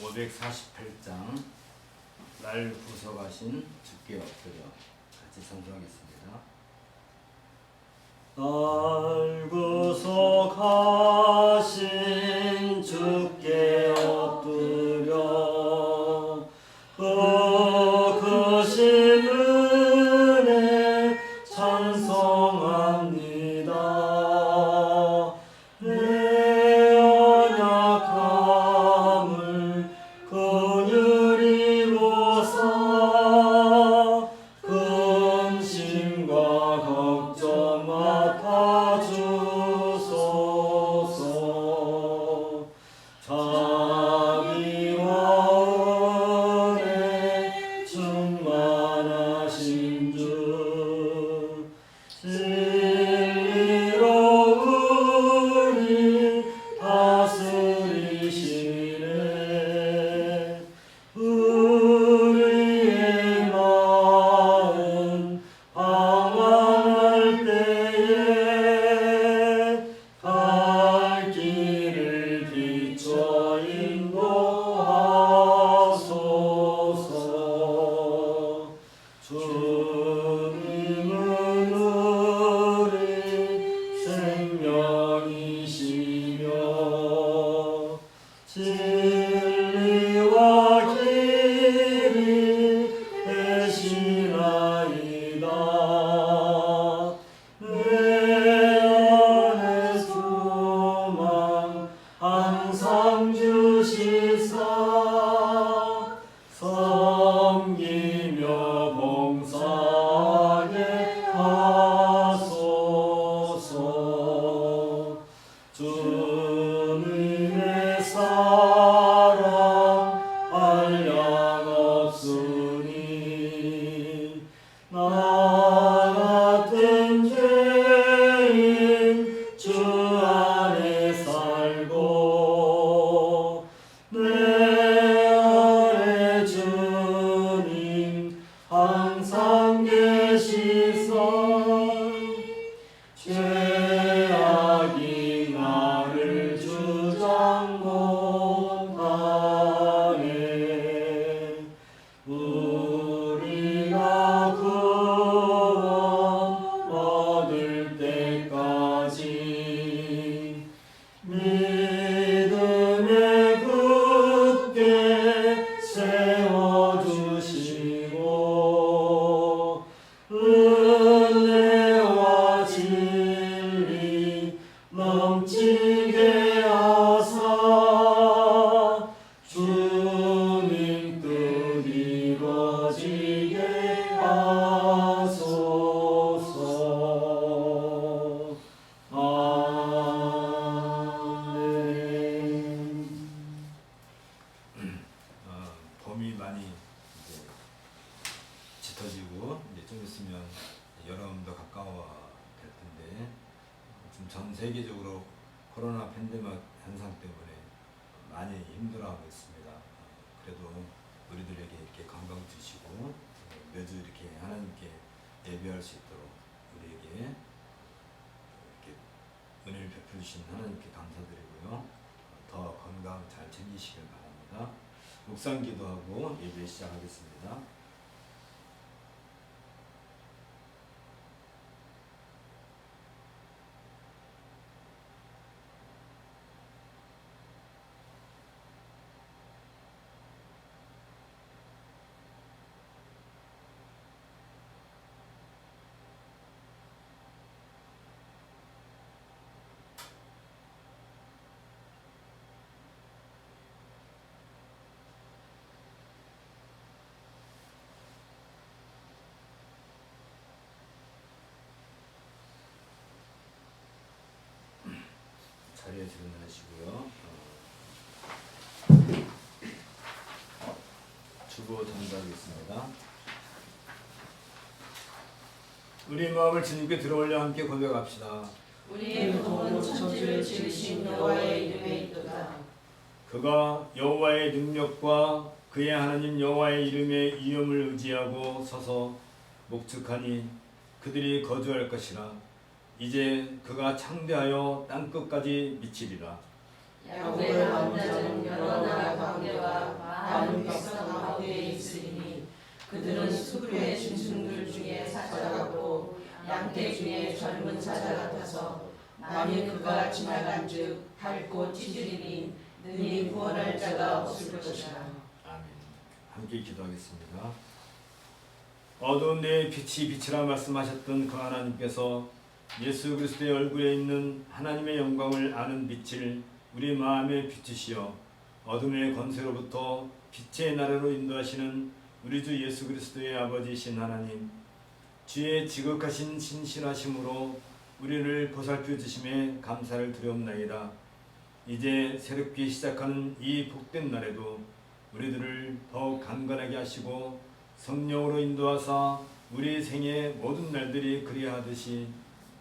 548장 날 구속하신 주께 엎드려 같이 성경하겠습니다. 날 구속하신 주께 엎드려 크신 은혜 찬송합니다. 내 연약함을 긍휼히 보사 근심과 걱정 맡아주소서. 자비와 은혜 충만하신 주 진리로 우리 다스리시네. 우리의 마음 방황할 때에 갈 길을 비춰 인도하소서. 주님은 우리 생명이시며 진리와 길이 되시나이다. 내 안에 소망 항상 주시사 섬기며 봉사하게 하소서. 주님의 사랑 한량없으니 나 같은 죄인 주 안에 살고 내 안에 주님 항상 계시사 죄악이 나를 주장 못하네. 우리가 구원 얻을 때까지 믿음에 굳게 세워주시고 은혜와 진리 넘치게 하사 주님 뜻 이루어지게 하소서. 아멘. 봄이 많이 이제 짙어지고 이제 좀 있으면 여름도 가까워 될 텐데 지금 전 세계적으로 코로나 팬데믹 현상 때문에 많이 힘들어하고 있습니다. 그래도 우리들에게 이렇게 건강 주시고 매주 이렇게 하나님께 예배할 수 있도록 우리에게 이렇게 은혜를 베풀 주신 하나님께 감사드리고요. 더 건강 잘 챙기시길 바랍니다. 묵상 기도하고 예배 시작하겠습니다. 자리에 들어나시고요. 주보 전달하겠습니다. 우리 마음을 주님께 들어올려 함께 고백합시다. 우리의 구원은 천지를 지으신 여호와의 이름에 있도다. 그가 여호와의 능력과 그의 하나님 여호와의 이름의 이음을 의지하고 서서 목축하니 그들이 거주할 것이라. 이제 그가 창대하여 땅끝까지 미치리라. 야곱의 왕자는 여러 나라 관계와 양떼 중에 젊은 사자 같아서 만일 그가 지나간즉 밟고 찢으리니 능히 구원할 자가 없을 것이라. 아멘. 함께 기도하겠습니다. 어두운 데에 빛이 빛이라 말씀하셨던 그 하나님께서 예수 그리스도의 얼굴에 있는 하나님의 영광을 아는 빛을 우리 마음에 비추시어 어둠의 권세로부터 빛의 나라로 인도하시는 우리 주 예수 그리스도의 아버지이신 하나님, 주의 지극하신 신실하심으로 우리를 보살펴 주심에 감사를 드리옵나이다. 이제 새롭게 시작하는 이 복된 날에도 우리들을 더욱 강건하게 하시고 성령으로 인도하사 우리 생의 모든 날들이 그리하듯이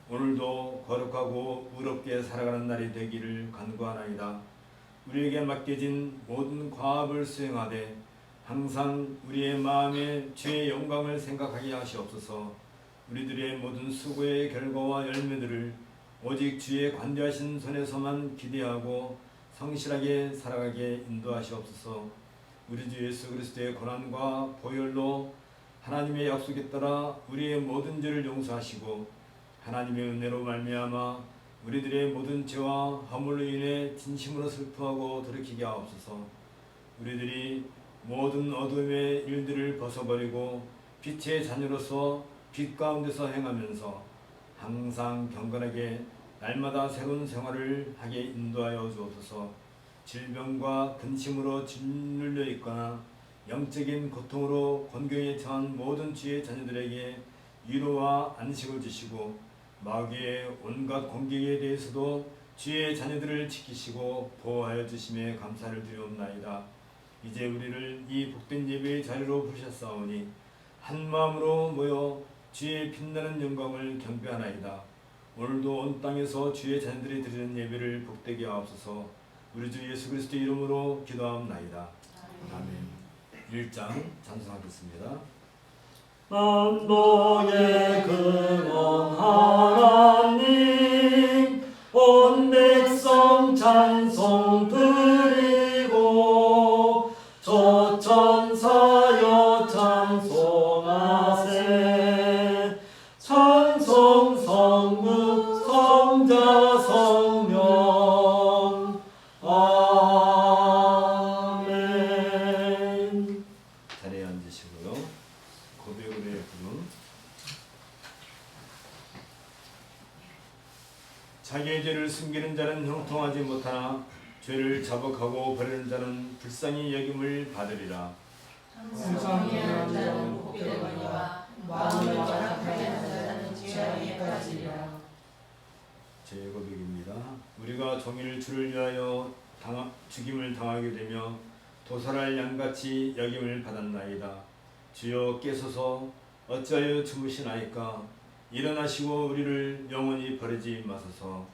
오늘도 거룩하고 의롭게 살아가는 날이 되기를 간구하나이다. 우리에게 맡겨진 모든 과업을 수행하되 항상 우리의 마음에 주의 영광을 생각하게 하시옵소서. 우리들의 모든 수고의 결과와 열매들을 오직 주의 관대하신 손에서만 기대하고 성실하게 살아가게 인도하시옵소서. 우리 주 예수 그리스도의 고난과 보혈로 하나님의 약속에 따라 우리의 모든 죄를 용서하시고 하나님의 은혜로 말미암아 우리들의 모든 죄와 허물로 인해 진심으로 슬퍼하고 돌이키게 하옵소서. 우리들이 모든 어둠의 일들을 벗어버리고 빛의 자녀로서 빛 가운데서 행하면서 항상 경건하게 날마다 새로운 생활을 하게 인도하여 주옵소서. 질병과 근심으로 짓눌려 있거나 영적인 고통으로 곤경에 처한 모든 주의 자녀들에게 위로와 안식을 주시고 마귀의 온갖 공격에 대해서도 주의 자녀들을 지키시고 보호하여 주심에 감사를 드리옵나이다. 이제 우리를 이 복된 예배의 자리로 부르셨사오니 한 마음으로 모여 주의 빛나는 영광을 경배하나이다. 오늘도 온 땅에서 주의 자녀들이 드리는 예배를 복되게 하옵소서. 우리 주 예수 그리스도 이름으로 기도하옵나이다. 아멘. 1장 찬송하겠습니다. 만노의 근원 하나님 온 백성 찬송 드리고 저천사여 찬송하세. 찬송 성부 성자 성령 아멘. 자리에 앉으시고요. 고백으로의 부름. 자기의 죄를 숨기는 자는 형통하지 못하나 죄를 자복하고 버리는 자는 불쌍히 여김을 받으리라. 항상 미안한 자는 복되거니와 마음을 완악하게 하는 자는 재앙에 빠지리라. 제 고백입니다. 우리가 종일 주를 위하여 죽임을 당하게 되며 도살할 양같이 여김을 받았나이다. 주여 깨소서. 어찌하여 주무시나이까. 일어나시고 우리를 영원히 버리지 마소서.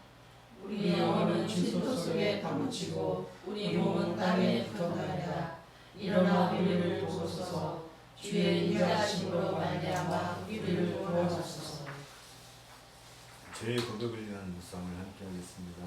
우리 영혼은 쉼터 속에 파묻히고 우리 몸은 땅에 붙어가리라. 일어나 우리를 도우소서. 주의 인자하심으로 말미암아 우리를 구원하소서. 죄의 고백을 위한 묵상을 함께 하겠습니다.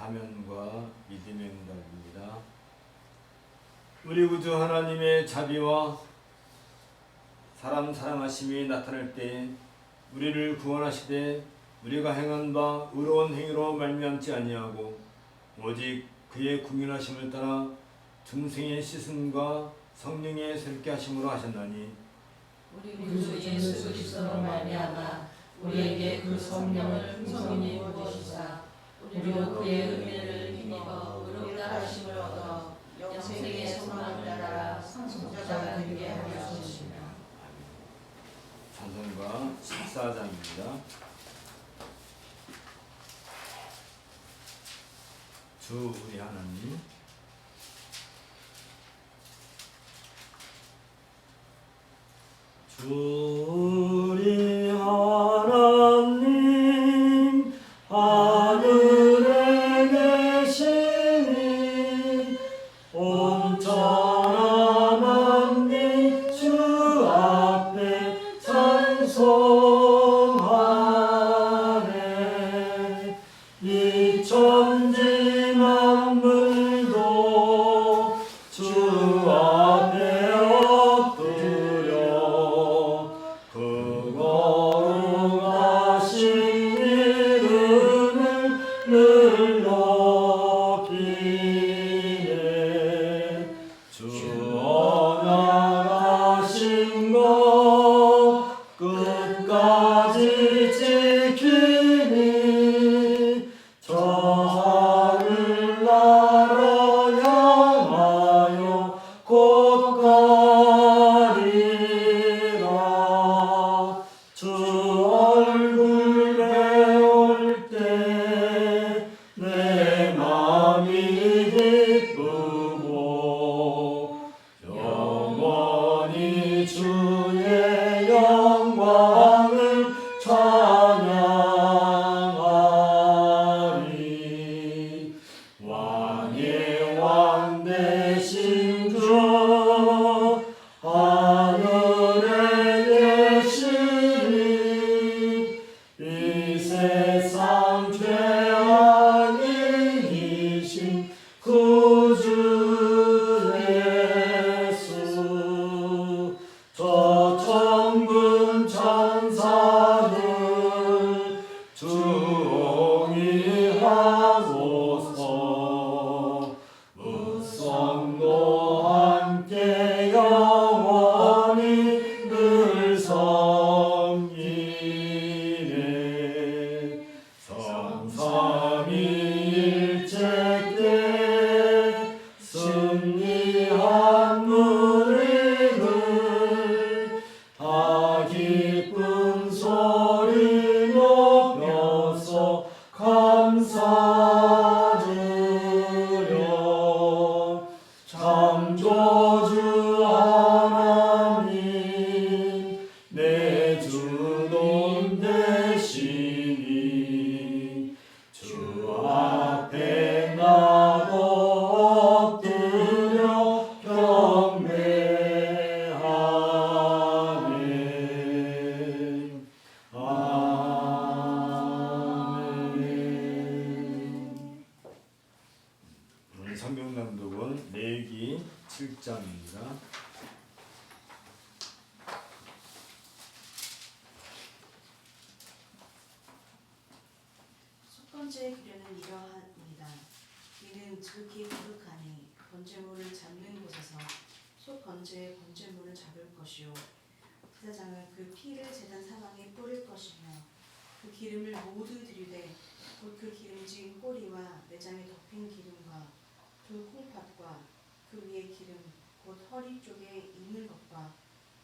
사면과 믿음의 응답입니다. 우리 구주 하나님의 자비와 사람 사랑하심이 나타날 때 우리를 구원하시되 우리가 행한 바 의로운 행위로 말미암지 아니하고 오직 그의 궁휼하심을 따라 중생의 씻음과 성령의 새롭게 하심으로 하셨나니 우리 구주 예수 그리스도로 말미암아 우리에게 그 성령을 풍성히 부으시사 우리로 그의 은혜를 힘입어 의롭다 하심을 얻어 영생의 소망을 따라 상속자가 되게 하려 하시며. 찬송가 14장입니다. 주 우리 하나님, 주 우리 하나님 하늘에 계시니 온전한 만민 주 앞에 찬송하네. 이 천지 만물도 주 앞에 엎드려 그 거룩하신 이름을 늘 높이네. 주 언약하신 것 끝까지 지키니 저 하늘 나라 향하여 곧 가리라. 주 얼굴 배울 때 내 맘이 기쁘고 영원히 주의 영광을 찬양하리. 왕의 왕 되신 주 하늘에 계시니 이 세상 죄악이신 구주 예수. 저 천군 천사들 주옹이하소서. 무성도 함께 영원히 늘 섬기네. 성삼위일체 때 승리한 우리들 다 기쁜 소리 높여서 감사드려. 창조주 하나님 내 주님 되시니 주 앞에 나도 엎드려 경배하네. 아멘. 오늘 성경 낭독은 레위기 7장입니다. 첫 번째 규례는 이러하니이다. 이는 지극히 거룩하니 번제물을 잡는 곳에서 소 번제의 번제물을 잡을 것이요 제사장은 그 피를 제단 사방에 뿌릴 것이며 그 기름을 모두 들이되 곧 그 기름진 꼬리와 내장에 덮인 기름과 두 콩팥과 그 위에 기름 곧 허리 쪽에 있는 것과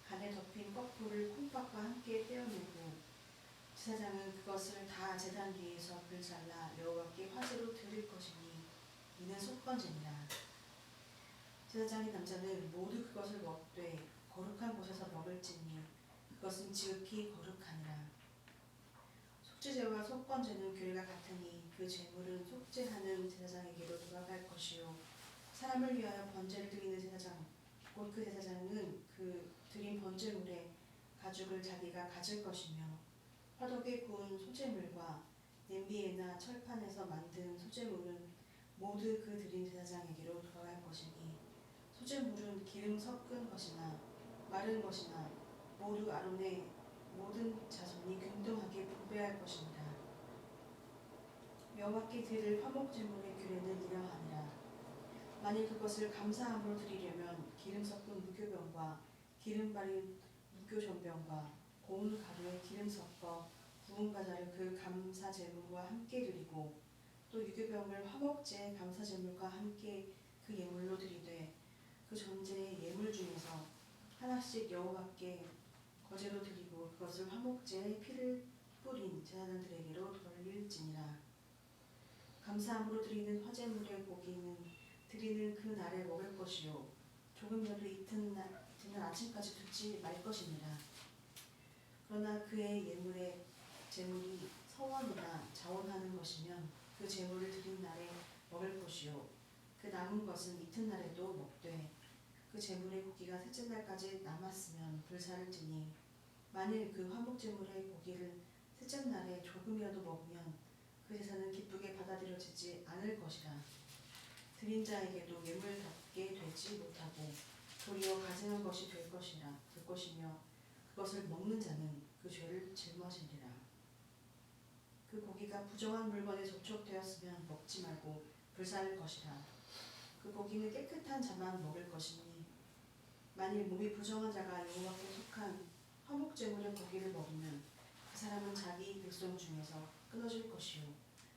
간에 덮인 껍질을 콩팥과 함께 떼어내고 제사장은 그것을 다 제단 위에서 불잘라 여호와께 화제로 드릴 것이니 이는 속번제니라. 제사장의 남자는 모두 그것을 먹되 거룩한 곳에서 먹을지니 그것은 지극히 거룩하니라. 속죄제와 속번제는 규례가 같으니 그 제물은 속죄하는 제사장에게로 돌아갈 것이요 사람을 위하여 번제를 드리는 제사장 곧 그 제사장은 그 드린 번제물의 가죽을 자기가 가질 것이며 화덕에 구운 소제물과 냄비에나 철판에서 만든 소제물은 모두 그 드린 제사장에게로 돌아갈 것이니 소제물은 기름 섞은 것이나 마른 것이나 모두 아론의 모든 자손이 균등하게 분배할 것입니다. 여호와께 드릴 화목제물의 규례는 이러하니라. 만일 그것을 감사함으로 드리려면 기름 섞은 무교병과 기름 바른 육교전병과 고운 가루에 기름 섞어 구운 과자를 그 감사 제물과 함께 드리고 또 유교병을 화목제 감사 제물과 함께 그 예물로 드리되 그 전제의 예물 중에서 하나씩 여호와께 거제로 드리고 그것을 화목제의 피를 뿌린 제사장들에게로 돌릴지니라. 감사함으로 드리는 화제물의 고기는 드리는 그 날에 먹을 것이요 조금이라도 이튿날 아침까지 두지 말 것이니라. 그러나 그의 예물의 제물이 서원이나 자원하는 것이면 그 제물을 드린 날에 먹을 것이요 그 남은 것은 이튿날에도 먹되 그 제물의 고기가 셋째 날까지 남았으면 불사를 지니 만일 그 화목 제물의 고기를 셋째 날에 조금이라도 먹으면 그 제사는 기쁘게 받아들여지지 않을 것이라. 드린 자에게도 예물답게 되지 못하고 도리어 가증한 것이 될 것이며 그것을 먹는 자는 그 죄를 짊어지리라. 그 고기가 부정한 물건에 접촉되었으면 먹지 말고 불사를 것이라. 그 고기는 깨끗한 자만 먹을 것이니 만일 몸이 부정한 자가 여호와께 속한 화목 제물의 고기를 먹으면 그 사람은 자기 백성 중에서 끊어질 것이요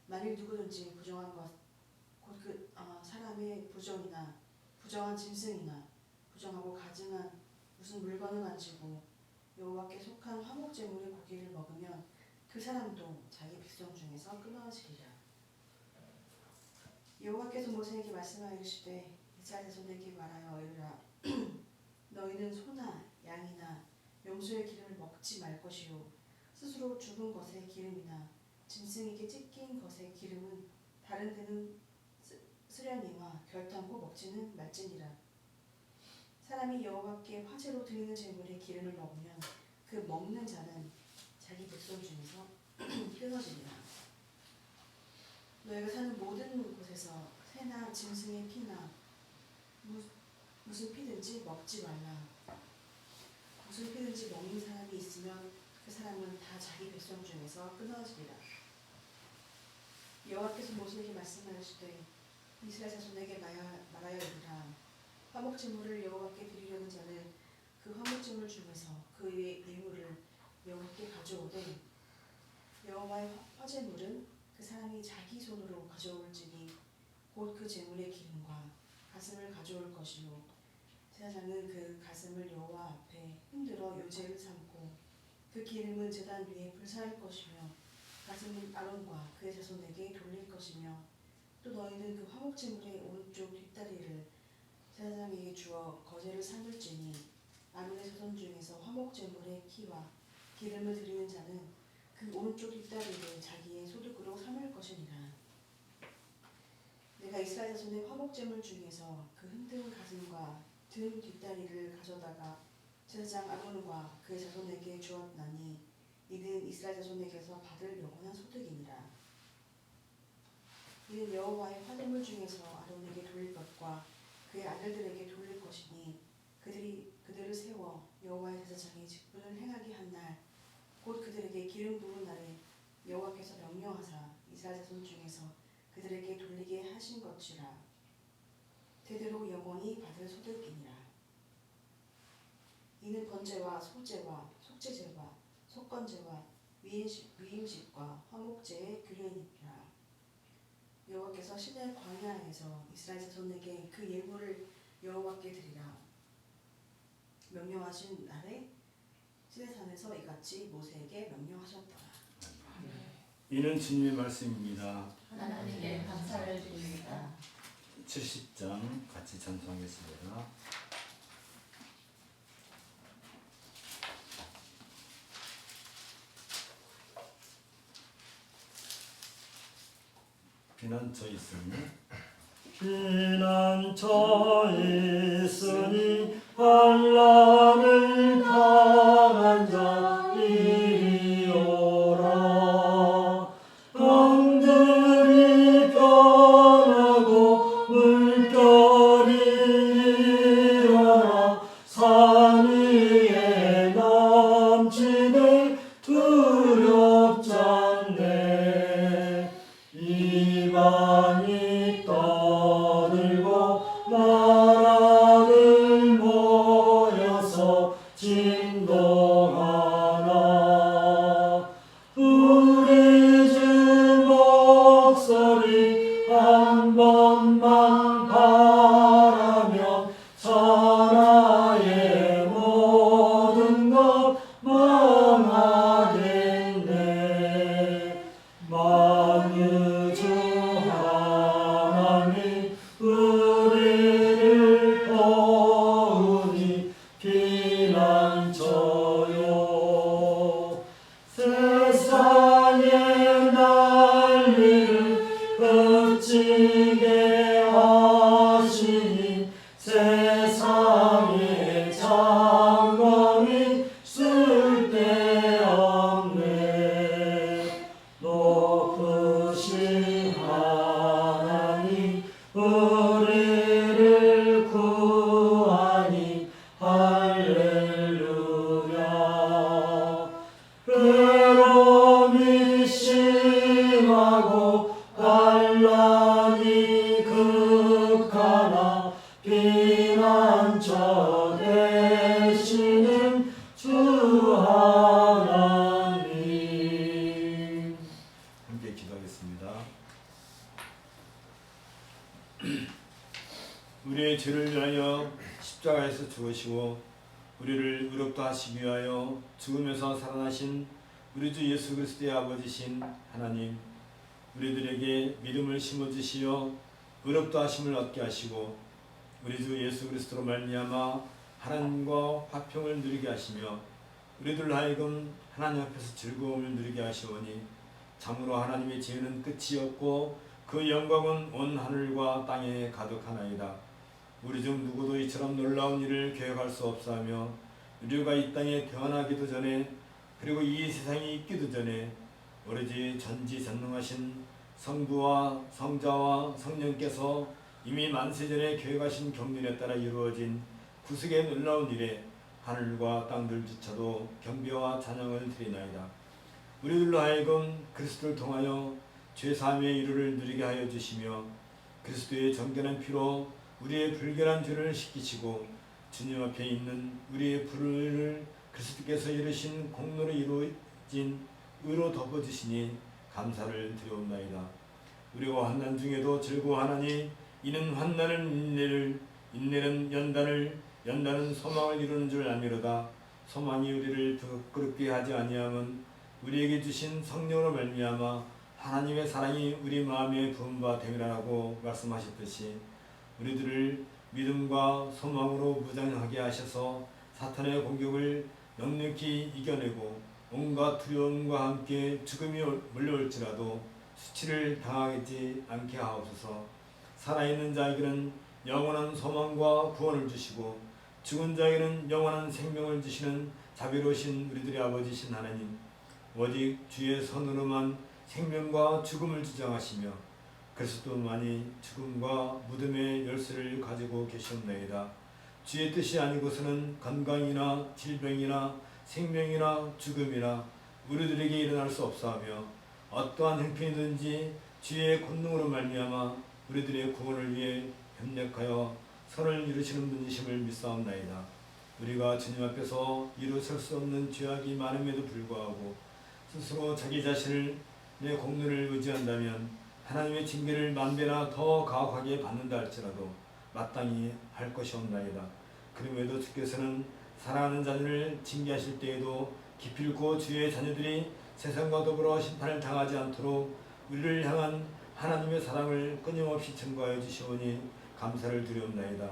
만일 누구든지 부정한 것 곧 그 사람의 부정이나 부정한 짐승이나 부정하고 가증한 무슨 물건을 만지고 여호와께 속한 화목 제물의 고기를 먹으면 그 사람도 자기 백성 중에서 끊어지리라. 여호와께서 모세에게 말씀하여 이르시되 이스라엘 자손에게 말하여 이르라. 너희는 소나 양이나 염소의 기름을 먹지 말 것이요 스스로 죽은 것의 기름이나 짐승에게 찢긴 것의 기름은 다른 데는 쓰려니와 결탄코 먹지는 말지니라. 사람이 여호와께 화제로 드리는 제물의 기름을 먹으면 그 먹는 자는 자기 백성 중에서 끊어지리라. 너희가 사는 모든 곳에서 새나 짐승의 피나 무슨 피든지 먹지 말라. 무슨 피든지 먹는 사람이 있으면 그 사람은 다 자기 백성 중에서 끊어지리라. 여호와께서 모세에게 말씀하시되 이스라엘 자손에게 말하여 이르라. 화목 제물을 여호와께 드리려는 자는 그 화목 제물 중에서 그의 예물을 여호와께 가져오되 여호와의 화제물은 그 사람이 자기 손으로 가져올지니 곧 그 제물의 기름과 가슴을 가져올 것이요 제사장은 그 가슴을 여호와 앞에 흔들어 요제를 삼고 그 기름은 제단 위에 불사할 것이며 가슴은 아론과 그의 자손에게 돌릴 것이며 또 너희는 그 화목 제물의 오른쪽 뒷다리를 제사장에게 주어 거제를 삼을지니 아론의 자손 중에서 화목 제물의 피와 기름을 드리는 자는 그 오른쪽 뒷다리를 자기의 소득으로 삼을 것이니라. 내가 이스라엘 자손의 화목 제물 중에서 그 흔든 가슴과 든 뒷다리를 가져다가 제사장 아론과 그의 자손에게 주었나니 이는 이스라엘 자손에게서 받을 영원한 소득이니라. 이는 여호와의 화제물 중에서 아론에게 돌릴 것과 그의 아들들에게 돌릴 것이니 그들을 세워 여호와의 제사장의 직분을 행하게 한 날 곧 그들에게 기름 부은 날에 여호와께서 명령하사 이스라엘 자손 중에서 그들에게 돌리게 하신 것이라. 대대로 영원히 받을 소득이니라. 이는 번제와 소제와 속죄제와 속건제와 위임식과 화목제의 규례니라. 여호와께서 시내 광야에서 이스라엘 자손에게 그 예물을 여호와께 드리라 명령하신 날에 시내산에서 이같이 모세에게 명령하셨더라. 이는 주님의 말씀입니다. 하나님께 감사를 드립니다. 70장 같이 찬송하겠습니다. 피난처 있으니 피난처 있으니 환난을 당한 자 이리 오라. 강들이 변하고 물결이 일어나 산 위에 남치네 두렵지 않네. 이방이 떠들고 나라들 모여서 진동 한 번만 바라면 천하의 모든 것 망하겠네. 만유주 하나님 우리를 도우니 피난처요. 세상의 난리를 그치게 하시니 세상의 장관이 쓸데없네. 높으신 하나님 우리를 구하니 할렐루야. 괴로움이 심하고 환난이 극하나 피난처 되시는 주 하나님. 함께 기도하겠습니다. 우리의 죄를 위하여 십자가에서 죽으시고 우리를 의롭다 하시기 위하여 죽음에서 살아나신 우리 주 예수 그리스도의 아버지신 하나님, 우리들에게 믿음을 심어주시어 의롭다 하심을 얻게 하시고 우리 주 예수 그리스도로 말미암아 하나님과 화평을 누리게 하시며 우리들 하여금 하나님 앞에서 즐거움을 누리게 하시오니 참으로 하나님의 지혜는 끝이 없고 그 영광은 온 하늘과 땅에 가득하나이다. 우리 중 누구도 이처럼 놀라운 일을 계획할 수 없사하며 우리가 이 땅에 태어나기도 전에 그리고 이 세상이 있기도 전에 오로지 전지전능하신 성부와 성자와 성령께서 이미 만세전에 계획하신 경륜에 따라 이루어진 구속의 놀라운 일에 하늘과 땅들조차도 경배와 찬양을 드리나이다. 우리들로 하여금 그리스도를 통하여 죄사함의 이루를 누리게 하여 주시며 그리스도의 정결한 피로 우리의 불결한 죄를 씻기시고 주님 앞에 있는 우리의 불의를 그리스도께서 이루신 공로로 이루어진 의로 덮어주시니 감사를 드려옵나이다. 우리가 환난 중에도 즐거워하나니 이는 환난은 인내는 연단을 연단은 소망을 이루는 줄 아미로다. 소망이 우리를 부끄럽게 하지 아니함은 우리에게 주신 성령으로 말미암아 하나님의 사랑이 우리 마음에 부은 바 됨이라고 말씀하셨듯이 우리들을 믿음과 소망으로 무장하게 하셔서 사탄의 공격을 넉넉히 이겨내고 온갖 두려움과 함께 죽음이 몰려올지라도 수치를 당하지 않게 하옵소서. 살아있는 자에게는 영원한 소망과 구원을 주시고 죽은 자에게는 영원한 생명을 주시는 자비로우신 우리들의 아버지신 하나님, 오직 주의 손으로만 생명과 죽음을 주장하시며 그리스도만이 죽음과 무덤의 열쇠를 가지고 계시옵나이다. 주의 뜻이 아니고서는 건강이나 질병이나 생명이나 죽음이나 우리들에게 일어날 수 없사하며 어떠한 형편이든지 주의 권능으로 말미암아 우리들의 구원을 위해 협력하여 선을 이루시는 분이심을 믿사옵나이다. 우리가 주님 앞에서 이루어설 수 없는 죄악이 많음에도 불구하고 스스로 자기 자신을 내 공로를 의지한다면 하나님의 징계를 만배나 더 가혹하게 받는다 할지라도 마땅히 할 것이옵나이다. 그럼에도 주께서는 사랑하는 자녀를 징계하실 때에도 기필코 주의 자녀들이 세상과 더불어 심판을 당하지 않도록 우리를 향한 하나님의 사랑을 끊임없이 증거하여 주시오니 감사를 드리옵나이다.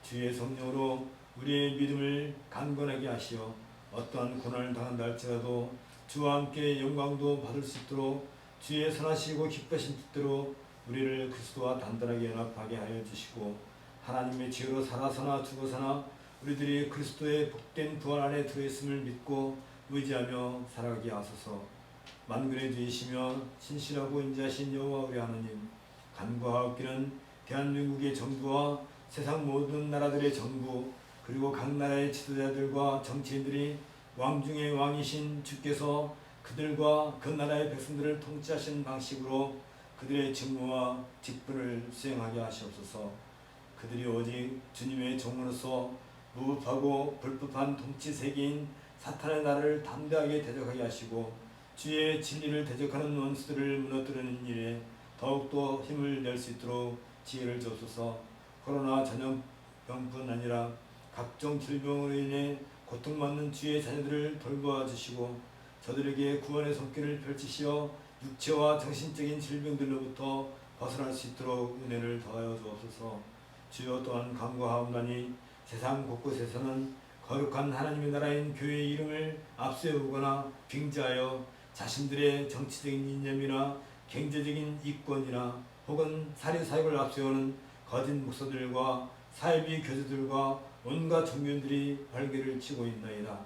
주의 성령으로 우리의 믿음을 강건하게 하시어 어떠한 고난을 당한다 할지라도 주와 함께 영광도 받을 수 있도록 주의 선하시고 기쁘신 뜻대로 우리를 그리스도와 단단하게 연합하게 하여 주시고 하나님의 지혜로 살아서나 죽어서나 우리들이 그리스도의 복된 부활 안에 들어있음을 믿고 의지하며 살아가게 하소서. 만군의 주이시며 신실하고 인자하신 여호와 우리 하나님, 간구하옵기는 대한민국의 정부와 세상 모든 나라들의 정부 그리고 각 나라의 지도자들과 정치인들이 왕 중의 왕이신 주께서 그들과 그 나라의 백성들을 통치하신 방식으로 그들의 직무와 직분을 수행하게 하시옵소서. 그들이 오직 주님의 종으로서 무법하고 불법한 통치 세계인 사탄의 나라를 담대하게 대적하게 하시고 주의 진리를 대적하는 원수들을 무너뜨리는 일에 더욱더 힘을 낼 수 있도록 지혜를 주옵소서. 코로나 전염병뿐 아니라 각종 질병으로 인해 고통받는 주의 자녀들을 돌보아 주시고 저들에게 구원의 손길을 펼치시어 육체와 정신적인 질병들로부터 벗어날 수 있도록 은혜를 더하여 주옵소서. 주여 또한 간구하옵나니 세상 곳곳에서는 거룩한 하나님의 나라인 교회의 이름을 앞세우거나 빙자하여 자신들의 정치적인 이념이나 경제적인 이권이나 혹은 사리사욕을 앞세우는 거짓 목사들과 사이비 교주들과 온갖 종교인들이 발개를 치고 있나이다.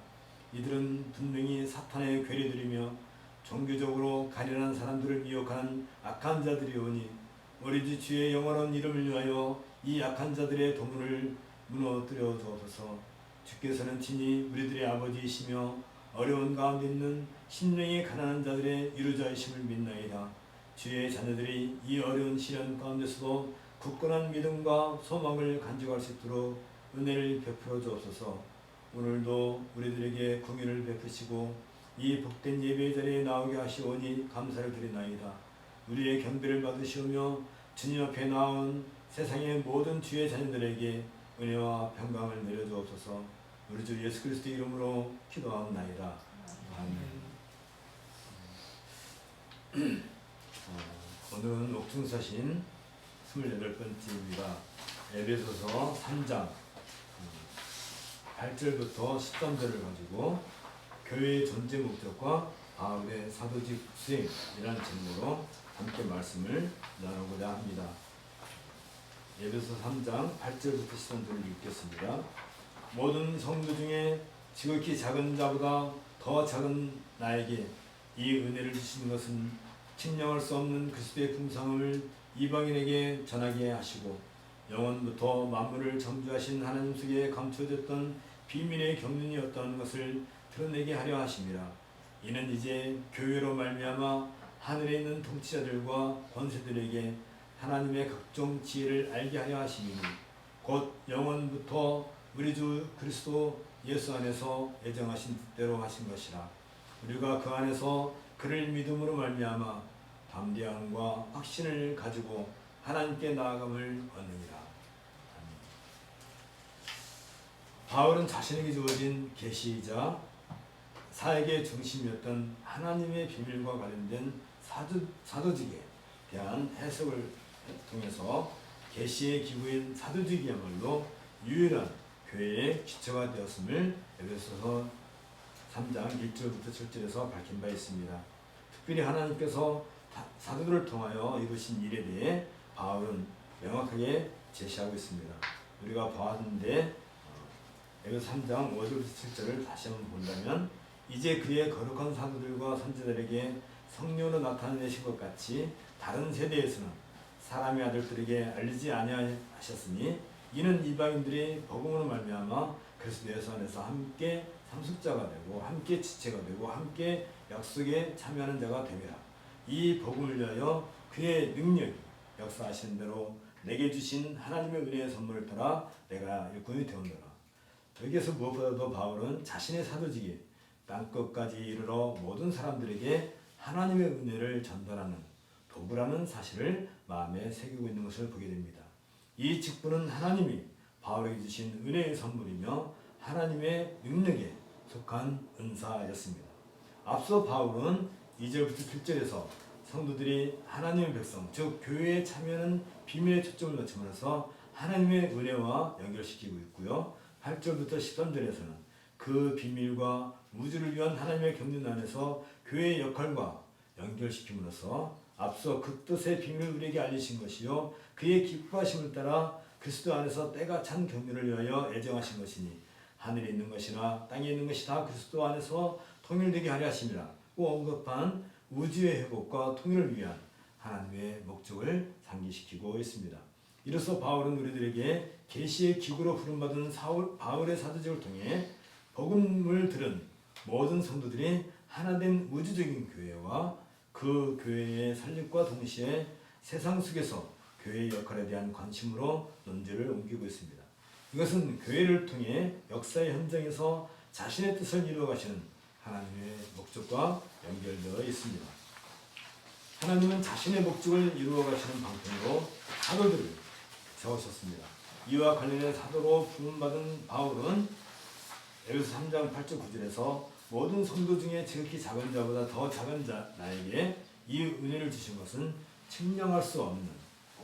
이들은 분명히 사탄의 괴뢰들이며 종교적으로 가련한 사람들을 미혹하는 악한 자들이오니 우리 주 주의 영원한 이름을 위하여 이 악한 자들의 도문을 무너뜨려 주옵소서. 주께서는 친히 우리들의 아버지이시며 어려운 가운데 있는 심령이 가난한 자들의 이루자이심을 믿나이다. 주의 자녀들이 이 어려운 시련 가운데서도 굳건한 믿음과 소망을 간직할 수 있도록 은혜를 베풀어 주옵소서. 오늘도 우리들에게 긍휼을 베푸시고 이 복된 예배 자리에 나오게 하시오니 감사를 드리나이다. 우리의 경배를 받으시오며 주님 앞에 나온 세상의 모든 주의 자녀들에게 은혜와 평강을 내려주옵소서. 우리 주 예수 그리스도 이름으로 기도하옵나이다. 아멘. 오늘은 옥중서신 28번째입니다. 에베소서 3장 8절부터 13절을 가지고 교회의 존재 목적과 바울의 사도직 수행이라는 제목으로 함께 말씀을 나누고자 합니다. 에베소 3장 8절부터 13절을 읽겠습니다. 모든 성도 중에 지극히 작은 자보다 더 작은 나에게 이 은혜를 주시는 것은 측량할 수 없는 그리스도의 풍성함을 이방인에게 전하게 하시고 영원부터 만물을 창조하신 하나님 속에 감춰졌던 비밀의 경륜이었다는 것을 드러내게 하려 하심이라. 이는 이제 교회로 말미암아 하늘에 있는 통치자들과 권세들에게 하나님의 각종 지혜를 알게 하려 하심이니 곧 영원부터 우리 주 그리스도 예수 안에서 예정하신 뜻대로 하신 것이라. 우리가 그 안에서 그를 믿음으로 말미암아 담대함과 확신을 가지고 하나님께 나아감을 얻느니라. 아멘. 바울은 자신에게 주어진 계시이자 사역의 중심이었던 하나님의 비밀과 관련된 사도직에 대한 해석을 통해서 계시의 기구인 사도직이야말로 유일한 교회의 기초가 되었음을 에베소서 3장 1절부터 7절에서 밝힌 바 있습니다. 특별히 하나님께서 사도들을 통하여 이루신 일에 대해 바울은 명확하게 제시하고 있습니다. 우리가 보았는데 에베소 3장 5절부터 7절을 다시 한번 본다면 이제 그의 거룩한 사도들과 선지자들에게 성령으로 나타내신 것 같이 다른 세대에서는 사람의 아들들에게 알리지 아니하셨으니 이는 이방인들이 복음으로 말미암아 그리스도 예수 안에서 함께 상속자가 되고 함께 지체가 되고 함께 약속에 참여하는 자가 됨이라. 이 복음을 위하여 그의 능력이 역사하시는 대로 내게 주신 하나님의 은혜의 선물을 따라 내가 일꾼이 되었노라. 여기에서 무엇보다도 바울은 자신의 사도직이 땅끝까지 이르러 모든 사람들에게 하나님의 은혜를 전달하는 도구라는 사실을 마음에 새기고 있는 것을 보게 됩니다. 이 직분은 하나님이 바울에게 주신 은혜의 선물이며 하나님의 능력에 속한 은사였습니다. 앞서 바울은 2절부터 7절에서 성도들이 하나님의 백성, 즉 교회에 참여하는 비밀의 초점을 맞추면서 하나님의 은혜와 연결시키고 있고요. 8절부터 13절에서는 그 비밀과 우주를 위한 하나님의 경륜 안에서 교회의 역할과 연결시킴으로써 앞서 그 뜻의 비밀을 우리에게 알리신 것이요 그의 기뻐하심을 따라 그리스도 안에서 때가 찬 경륜을 위하여 애정하신 것이니 하늘에 있는 것이나 땅에 있는 것이 다 그리스도 안에서 통일되게 하려 하심이라. 고 언급한 우주의 회복과 통일을 위한 하나님의 목적을 상기시키고 있습니다. 이로써 바울은 우리들에게 계시의 기구로 부름받은 바울의 사도직을 통해 복음을 들은 모든 성도들이 하나된 우주적인 교회와 그 교회의 설립과 동시에 세상 속에서 교회의 역할에 대한 관심으로 논지를 옮기고 있습니다. 이것은 교회를 통해 역사의 현장에서 자신의 뜻을 이루어 가시는 하나님의 목적과 연결되어 있습니다. 하나님은 자신의 목적을 이루어 가시는 방편으로 사도들을 세우셨습니다. 이와 관련해 사도로 부름받은 바울은 에베소 3장 8절 9절에서 모든 성도 중에 지극히 작은 자보다 더 작은 나에게 이 은혜를 주신 것은 측량할 수 없는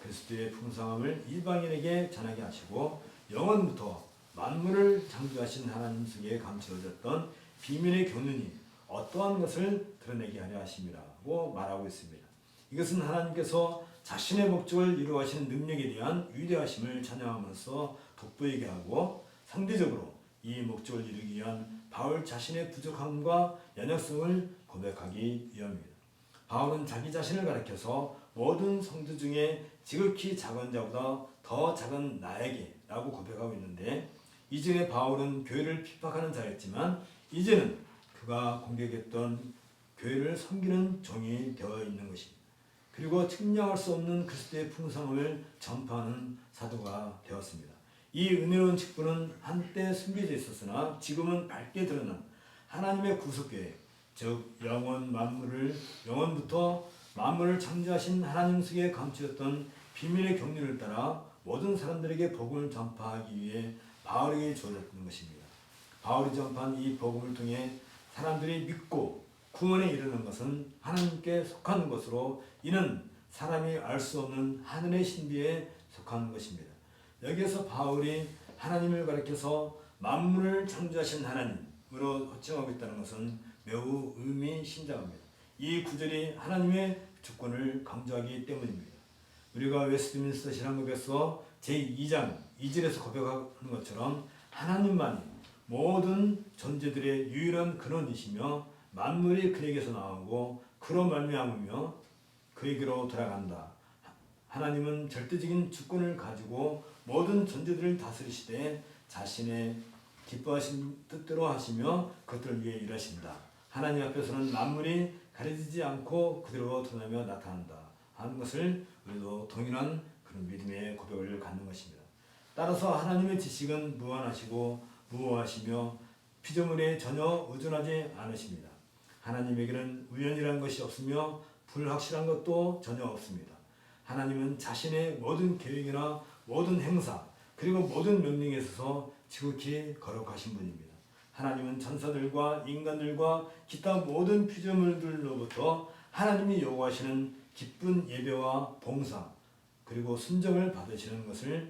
그리스도의 풍성함을 이방인에게 전하게 하시고 영원부터 만물을 창조하신 하나님 속에 감추어졌던 비밀의 교훈이 어떠한 것을 드러내게 하려 하심이라고 말하고 있습니다. 이것은 하나님께서 자신의 목적을 이루어가시는 능력에 대한 위대하심을 찬양하면서 돋보이게 하고 상대적으로 이 목적을 이루기 위한 바울 자신의 부족함과 연약성을 고백하기 위함입니다. 바울은 자기 자신을 가리켜서 모든 성도 중에 지극히 작은 자보다 더 작은 나에게 라고 고백하고 있는데, 이전에 바울은 교회를 핍박하는 자였지만 이제는 그가 공격했던 교회를 섬기는 종이 되어 있는 것입니다. 그리고 측량할 수 없는 그리스도의 풍성함을 전파하는 사도가 되었습니다. 이 은혜로운 직분은 한때 숨겨져 있었으나 지금은 밝게 드러난 하나님의 구속계획, 즉 영원부터 만물을 창조하신 하나님 속에 감추었던 비밀의 경륜을 따라 모든 사람들에게 복음을 전파하기 위해 바울에게 주어졌던 것입니다. 바울이 전파한 이 복음을 통해 사람들이 믿고 구원에 이르는 것은 하나님께 속한 것으로, 이는 사람이 알 수 없는 하늘의 신비에 속한 것입니다. 여기에서 바울이 하나님을 가리켜서 만물을 창조하신 하나님으로 호칭하고 있다는 것은 매우 의미심장합니다. 이 구절이 하나님의 주권을 강조하기 때문입니다. 우리가 웨스트민스터 신앙고백서 제2장 2절에서 고백하는 것처럼 하나님만이 모든 존재들의 유일한 근원이시며 만물이 그에게서 나오고 그로 말미암으며 그에게로 돌아간다. 하나님은 절대적인 주권을 가지고 모든 존재들을 다스리시되 자신의 기뻐하신 뜻대로 하시며 그것들을 위해 일하신다. 하나님 앞에서는 만물이 가려지지 않고 그대로 드러나며 나타난다 하는 것을 우리도 동일한 그런 믿음의 고백을 갖는 것입니다. 따라서 하나님의 지식은 무한하시고 무오하시며 피조물에 전혀 의존하지 않으십니다. 하나님에게는 우연이라는 것이 없으며 불확실한 것도 전혀 없습니다. 하나님은 자신의 모든 계획이나 모든 행사 그리고 모든 명령에 있어서 지극히 거룩하신 분입니다. 하나님은 천사들과 인간들과 기타 모든 피조물들로부터 하나님이 요구하시는 기쁜 예배와 봉사 그리고 순종을 받으시는 것이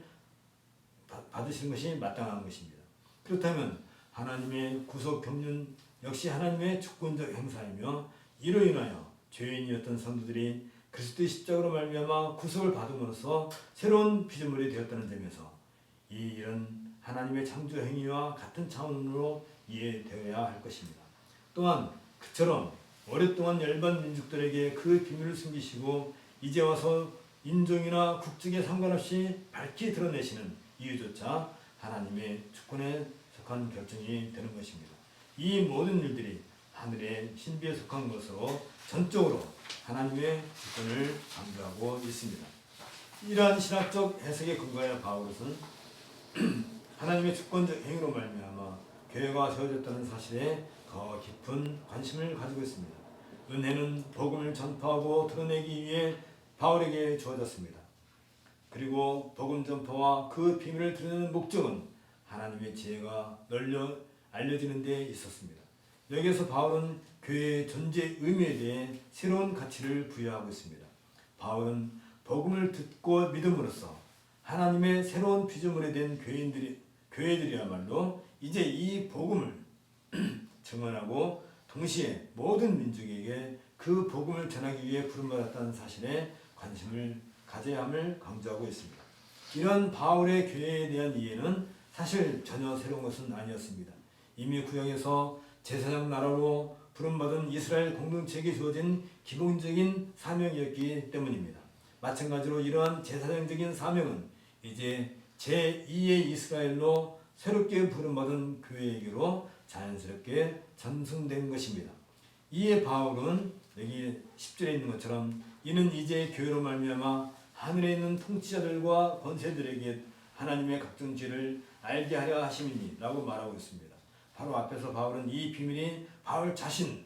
마땅한 것입니다. 그렇다면 하나님의 구속 경륜 역시 하나님의 주권적 행사이며, 이로 인하여 죄인이었던 성도들이 그리스도의 십자가로 말미암아 구속을 받음으로써 새로운 피조물이 되었다는 점에서 이 일은 하나님의 창조 행위와 같은 차원으로 이해되어야 할 것입니다. 또한 그처럼 오랫동안 열반 민족들에게 그 비밀을 숨기시고 이제 와서 인종이나 국적에 상관없이 밝히 드러내시는 이유조차 하나님의 주권에 속한 결정이 되는 것입니다. 이 모든 일들이 하늘의 신비에 속한 것으로 전적으로 하나님의 주권을 강조하고 있습니다. 이러한 신학적 해석에 근거하여 바울은 하나님의 주권적 행위로 말미암아 교회가 세워졌다는 사실에 더 깊은 관심을 가지고 있습니다. 은혜는 복음을 전파하고 드러내기 위해 바울에게 주어졌습니다. 그리고 복음 전파와 그 비밀을 드러내는 목적은 하나님의 지혜가 널려 알려지는 데 있었습니다. 여기에서 바울은 교회의 존재 의미에 대해 새로운 가치를 부여하고 있습니다. 바울은 복음을 듣고 믿음으로써 하나님의 새로운 피조물이 된 교회들이야말로 이제 이 복음을 증언하고 동시에 모든 민족에게 그 복음을 전하기 위해 부름받았다는 사실에 관심을 가져야 함을 강조하고 있습니다. 이런 바울의 교회에 대한 이해는 사실 전혀 새로운 것은 아니었습니다. 이미 구약에서 제사장 나라로 부름받은 이스라엘 공동체에게 주어진 기본적인 사명이었기 때문입니다. 마찬가지로 이러한 제사장적인 사명은 이제 제2의 이스라엘로 새롭게 부름받은 교회에게로 자연스럽게 전승된 것입니다. 이에 바울은 여기 10절에 있는 것처럼 이는 이제 교회로 말미암아 하늘에 있는 통치자들과 권세들에게 하나님의 각종 지혜를 알게 하려 하심이니 라고 말하고 있습니다. 바로 앞에서 바울은 이 비밀이 바울 자신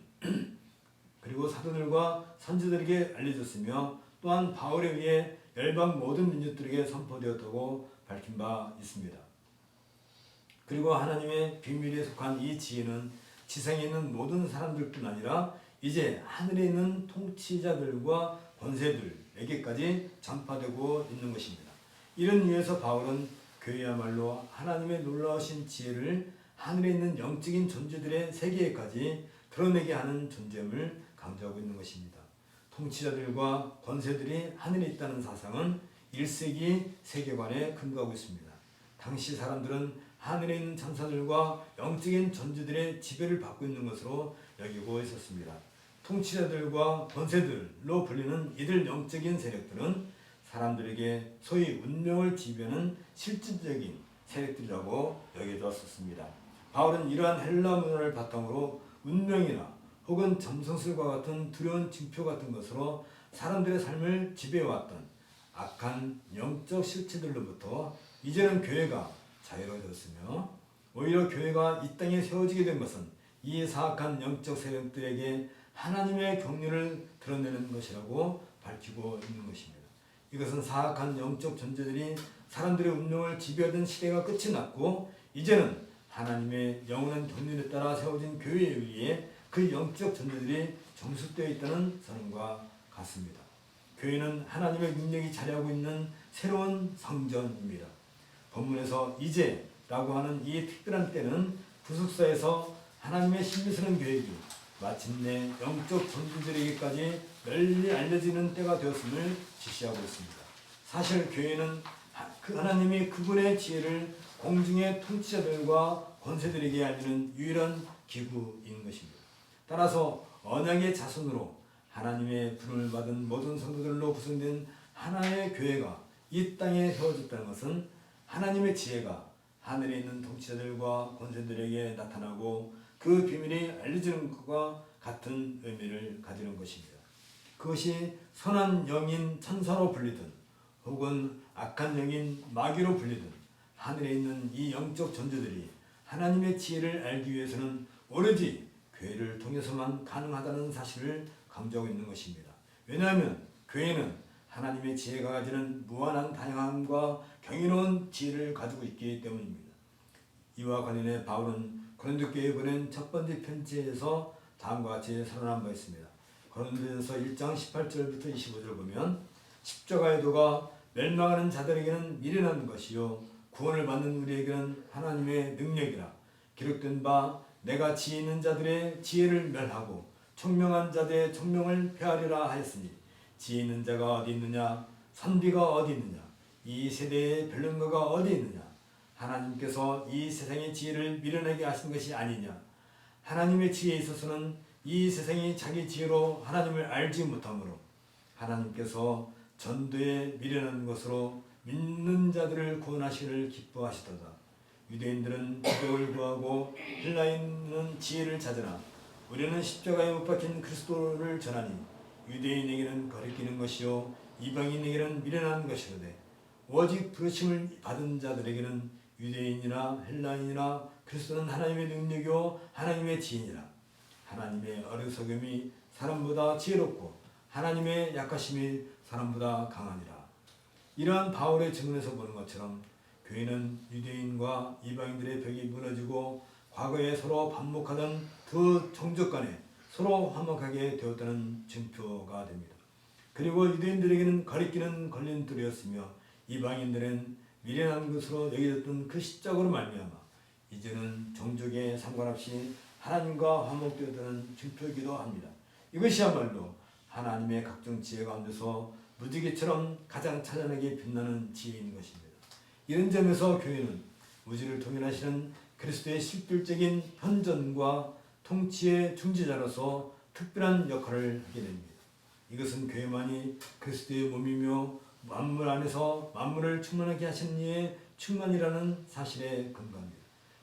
그리고 사도들과 선지자들에게 알려졌으며 또한 바울에 의해 열방 모든 민족들에게 선포되었다고 밝힌 바 있습니다. 그리고 하나님의 비밀에 속한 이 지혜는 지상에 있는 모든 사람들뿐 아니라 이제 하늘에 있는 통치자들과 권세들에게까지 전파되고 있는 것입니다. 이런 이유에서 바울은 교회야말로 하나님의 놀라우신 지혜를 하늘에 있는 영적인 존재들의 세계에까지 드러내게 하는 존재임을 강조하고 있는 것입니다. 통치자들과 권세들이 하늘에 있다는 사상은 1세기 세계관에 근거하고 있습니다. 당시 사람들은 하늘에 있는 천사들과 영적인 존재들의 지배를 받고 있는 것으로 여기고 있었습니다. 통치자들과 권세들로 불리는 이들 영적인 세력들은 사람들에게 소위 운명을 지배하는 실질적인 세력들이라고 여겨졌었습니다. 바울은 이러한 헬라 문화를 바탕으로 운명이나 혹은 점성술과 같은 두려운 징표 같은 것으로 사람들의 삶을 지배해왔던 악한 영적 실체들로부터 이제는 교회가 자유로워졌으며 오히려 교회가 이 땅에 세워지게 된 것은 이 사악한 영적 세력들에게 하나님의 경륜을 드러내는 것이라고 밝히고 있는 것입니다. 이것은 사악한 영적 존재들이 사람들의 운명을 지배하던 시대가 끝이 났고 이제는 하나님의 영원한 경륜에 따라 세워진 교회에 의해 그 영적 존재들이 정숙되어 있다는 선언과 같습니다. 교회는 하나님의 능력이 자리하고 있는 새로운 성전입니다. 본문에서 이제라고 하는 이 특별한 때는 구속사에서 하나님의 신비스러운 계획이 마침내 영적 존재들에게까지 널리 알려지는 때가 되었음을 지시하고 있습니다. 사실 교회는 하나님이 그분의 지혜를 공중의 통치자들과 권세들에게 알리는 유일한 기구인 것입니다. 따라서 언약의 자손으로 하나님의 부름을 받은 모든 성도들로 구성된 하나의 교회가 이 땅에 세워졌다는 것은 하나님의 지혜가 하늘에 있는 통치자들과 권세들에게 나타나고 그 비밀이 알려지는 것과 같은 의미를 가지는 것입니다. 그것이 선한 영인 천사로 불리든 혹은 악한 영인 마귀로 불리든 하늘에 있는 이 영적 존재들이 하나님의 지혜를 알기 위해서는 오로지 교회를 통해서만 가능하다는 사실을 강조하고 있는 것입니다. 왜냐하면 교회는 하나님의 지혜가 가지는 무한한 다양함과 경이로운 지혜를 가지고 있기 때문입니다. 이와 관련해 바울은 고린도 교회에 보낸 첫 번째 편지에서 다음과 같이 선언한 바 있습니다. 고린도전서 1장 18절부터 25절을 보면 십자가의 도가 멸망하는 자들에게는 미련한 것이요 구원을 받는 우리에게는 하나님의 능력이라 기록된 바 내가 지혜 있는 자들의 지혜를 멸하고 총명한 자들의 총명을 폐하리라 하였으니 지혜 있는 자가 어디 있느냐 선비가 어디 있느냐 이 세대의 변론가가 어디 있느냐 하나님께서 이 세상의 지혜를 미련하게 하신 것이 아니냐 하나님의 지혜에 있어서는 이 세상이 자기 지혜로 하나님을 알지 못하므로 하나님께서 전도에 미련한 것으로 믿는 자들을 구원하시기를 기뻐하시도다. 유대인들은 기적을 구하고 헬라인은 지혜를 찾으나 우리는 십자가에 못 박힌 그리스도를 전하니 유대인에게는 거리끼는 것이요 이방인에게는 미련한 것이로되 오직 부르심을 받은 자들에게는 유대인이나 헬라인이나 그리스도는 하나님의 능력이요 하나님의 지혜니라. 하나님의 어리석음이 사람보다 지혜롭고 하나님의 약하심이 사람보다 강하니라. 이러한 바울의 증언에서 보는 것처럼 교회는 유대인과 이방인들의 벽이 무너지고 과거에 서로 반목하던 두 종족 간에 서로 화목하게 되었다는 증표가 됩니다. 그리고 유대인들에게는 거리끼는 걸림돌이었으며 이방인들은 미련한 것으로 여겨졌던 그 시적으로 말미암아 이제는 종족에 상관없이 하나님과 화목되었다는 증표이기도 합니다. 이것이야말로 하나님의 각종 지혜 가운데서 무지개처럼 가장 찬란하게 빛나는 지혜인 것입니다. 이런 점에서 교회는 우주를 통일하시는 그리스도의 실질적인 현존과 통치의 중지자로서 특별한 역할을 하게 됩니다. 이것은 교회만이 그리스도의 몸이며 만물 안에서 만물을 충만하게 하시는 이의 충만이라는 사실에 근거합니다.